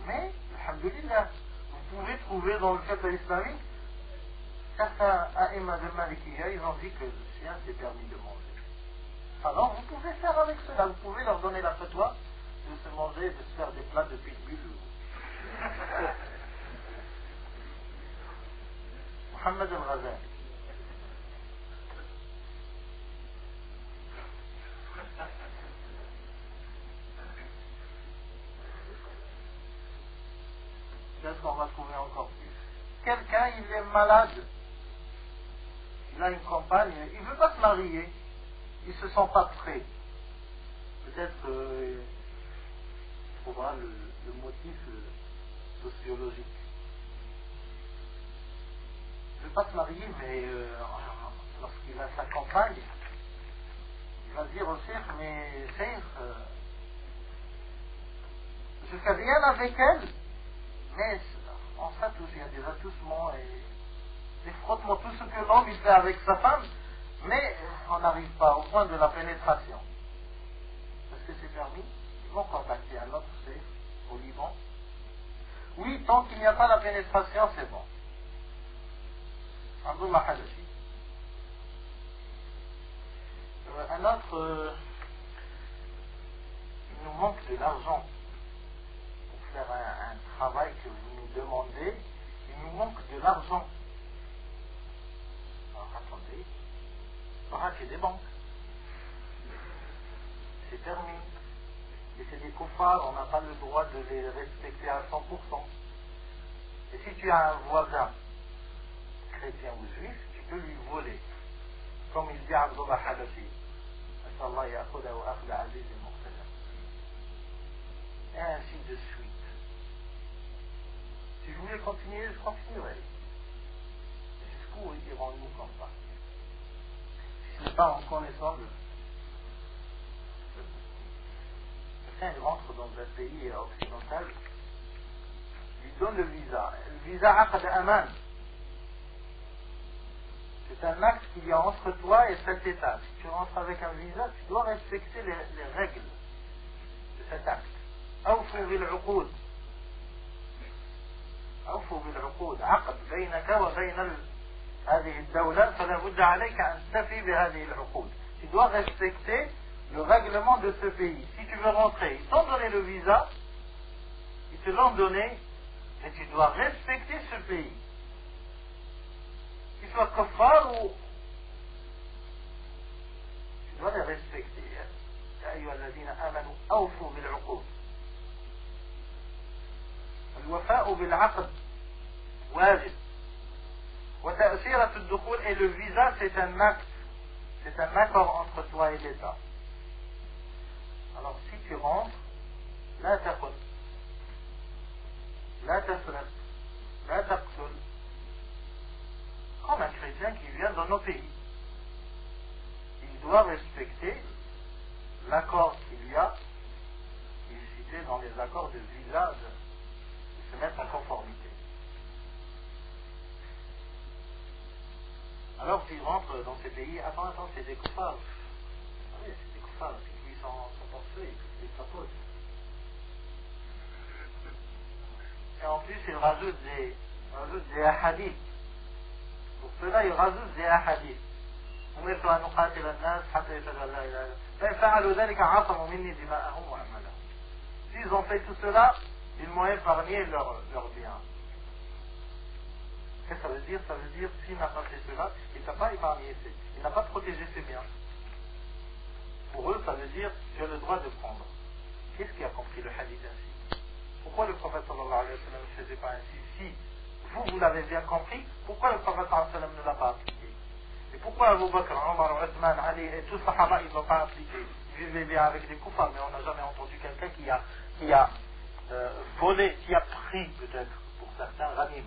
Mais, alhamdulillah, vous pouvez trouver dans le fiqh islamique, certains a'imma de Malikiya, ils ont dit que le chien c'est permis de manger. Alors, vous pouvez faire avec cela, vous pouvez leur donner la fatwa de se manger, de se faire des plats de pitbull. Mohamed al-Ghazali. Qu'est-ce qu'on va trouver encore plus? Quelqu'un, il est malade, il a une compagne, il ne veut pas se marier, il ne se sent pas prêt. Peut-être qu'il trouvera le motif sociologique. Il ne veut pas se marier, mais lorsqu'il a sa compagne, il va dire au cheikh, mais cheikh, je ne fais rien avec elle, mais on s'attouche, il y a des attouchements et des frottements, tout ce que l'homme il fait avec sa femme, mais on n'arrive pas au point de la pénétration. Est-ce que c'est permis? Ils vont contacter un autre cheikh au Liban. Oui, tant qu'il n'y a pas la pénétration, c'est bon. Abdullah Hadashi. Un autre, il nous manque de l'argent pour faire un travail que vous nous demandez. Il nous manque de l'argent. Alors attendez, braquer des banques. C'est permis. Et c'est des koufars, on n'a pas le droit de les respecter à 100%. Et si tu as un voisin chrétien ou juif, tu peux lui voler. Comme il dit Abdullah Hadashi. Et ainsi de suite. Si je voulais continuer, je continuerai. Jusqu'où irons-nous comme ça? Si ce n'est pas en connaissant quelqu'un rentre dans un pays occidental, lui donne le visa. Le visa Aqd Aman. C'est C'est un acte qu'il y a entre toi et cet État. Si tu rentres avec un visa, tu dois respecter les règles de cet acte. أوفوا بالعقود. أوفوا بالعقود. عقد بينك وبين هذه الدولة فلا بد عليك أن تفي بهذه العقود. Tu dois respecter le règlement de ce pays. Si tu veux rentrer, ils t'ont donné le visa, ils te l'ont donné, mais tu dois respecter ce pays. Qu'il soit kuffar ou... Tu dois les respecter. يا أيها الذين آمنوا أوفوا بالعقود. الوفاء بالعقد واجب. وتأثيرة الدخول et le visa c'est un acte, c'est un accord entre toi et l'État. Alors si tu rentres, لا تقل لا تسرق لا تقتل, comme un chrétien qui vient dans nos pays. Il doit respecter l'accord qu'il y a, qui est cité dans les accords de visa, de se mettre en conformité. Alors s'il rentre dans ces pays, attends, c'est des koufars. Ah oui, c'est des koufars, c'est qu'ils sont forcés, ils s'opposent. Et en plus, il rajoute des hadiths. Pour cela, il rajoute des hadiths. أمرت أن أقاتل الناس حتى يشهدوا أن لا إله إلا الله فإن فعلوا ذلك عصموا مني دماءهم وأموالهم. S'ils ont fait tout cela, ils m'ont épargné leurs biens. Qu'est-ce que ça veut dire? Ça veut dire s'il n'a pas fait cela, il n'a pas épargné, il n'a pas protégé ses biens. Pour eux, ça veut dire tu as le droit de prendre. Qu'est-ce qui a compris le hadith ainsi? Pourquoi le prophète sallallahu alayhi wa sallam ne faisait pas ainsi? Si vous l'avez bien compris, pourquoi le prophète sallallahu alayhi wa sallam ne l'a pas appliqué? Et pourquoi Abu Bakr, Omar, Othman, Ali et tous les Sahaba, ils ne l'ont pas appliqué? Ils vivaient bien avec des koufars, mais on n'a jamais entendu quelqu'un qui a volé, qui a pris peut-être, pour certains, Ghanim,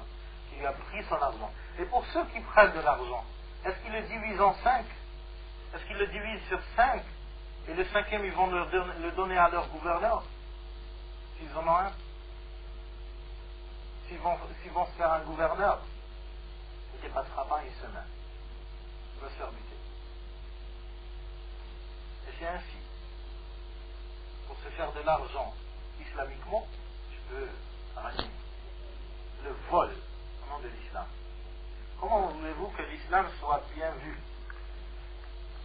qui lui a pris son argent. Et pour ceux qui prennent de l'argent, est-ce qu'ils le divisent en 5? Est-ce qu'ils le divisent sur 5? Et le 5e, ils vont le donner à leur gouverneur? S'ils en ont un? S'ils vont se faire un gouverneur, il ne dépassera pas une semaine. Il va se faire buter. Et c'est ainsi. Pour se faire de l'argent islamiquement, tu peux arrêter le vol au nom de l'islam. Comment voulez-vous que l'islam soit bien vu?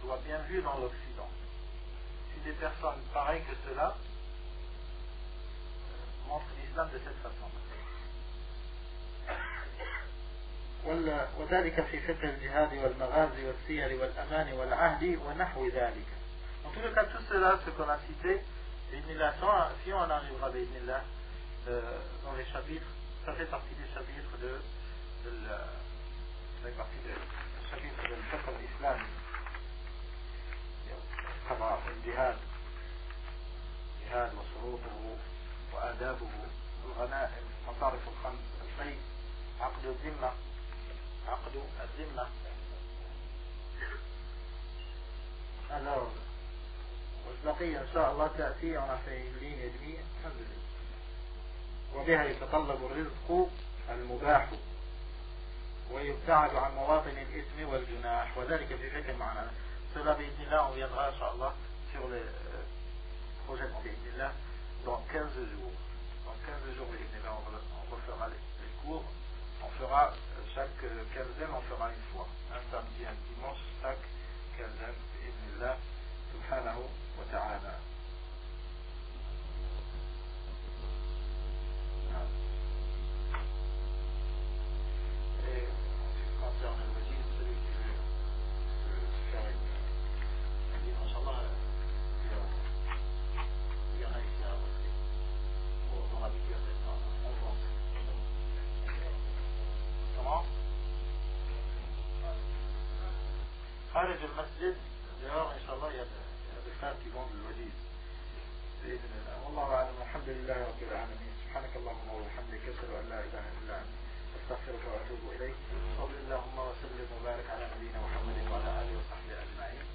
Soit bien vu dans l'Occident? Si des personnes pareilles que cela montrent l'islam de cette façon. وذلك في فقه الجهاد والمغازي والسير والأمان والعهد ونحو ذلك. En tout cas, tout cela, ce qu'on a cité, si on arrivera dans les chapitres, ça fait partie des chapitres de chapitre de الفقه الإسلامي. طبعا الجهاد وشروطه وآدابه الغنائم مصارف الخمس الفيء عقد الذمة alors والبقية إن شاء الله تأتي على فعلين يدمي الحمد لله وبها يتطلب الرزق المباح ويبتعد عن مواطن الإثم والجناح وذلك في فكر معنا. Cela بإذن الله on viendra إن شاء الله sur les projets بإذن الله dans 15 jours. Dans 15 jours بإذن الله on refera les cours. On fera chaque quinzaine, on fera une fois. Un samedi, un dimanche, chaque quinzaine, bi'idhnillah, subhanahu wa ta'ala. Et en ce qui concerne le wajid, celui qui veut se faire une livre, Inch'Allah, il y en a ici à Mosquée, dans la bibliothèque, en France. خارج المسجد دهور إن شاء الله يدفعك يكون بالوجيز بإذن الله. والله أعلم والحمد لله رب العالمين. سبحانك اللهم وبحمدك أشهد أن لا إله إلا أنت أستغفرك وأتوب إليك. صلى اللهم وسلم وبارك على نبينا محمد وعلى آله وصحبه أجمعين.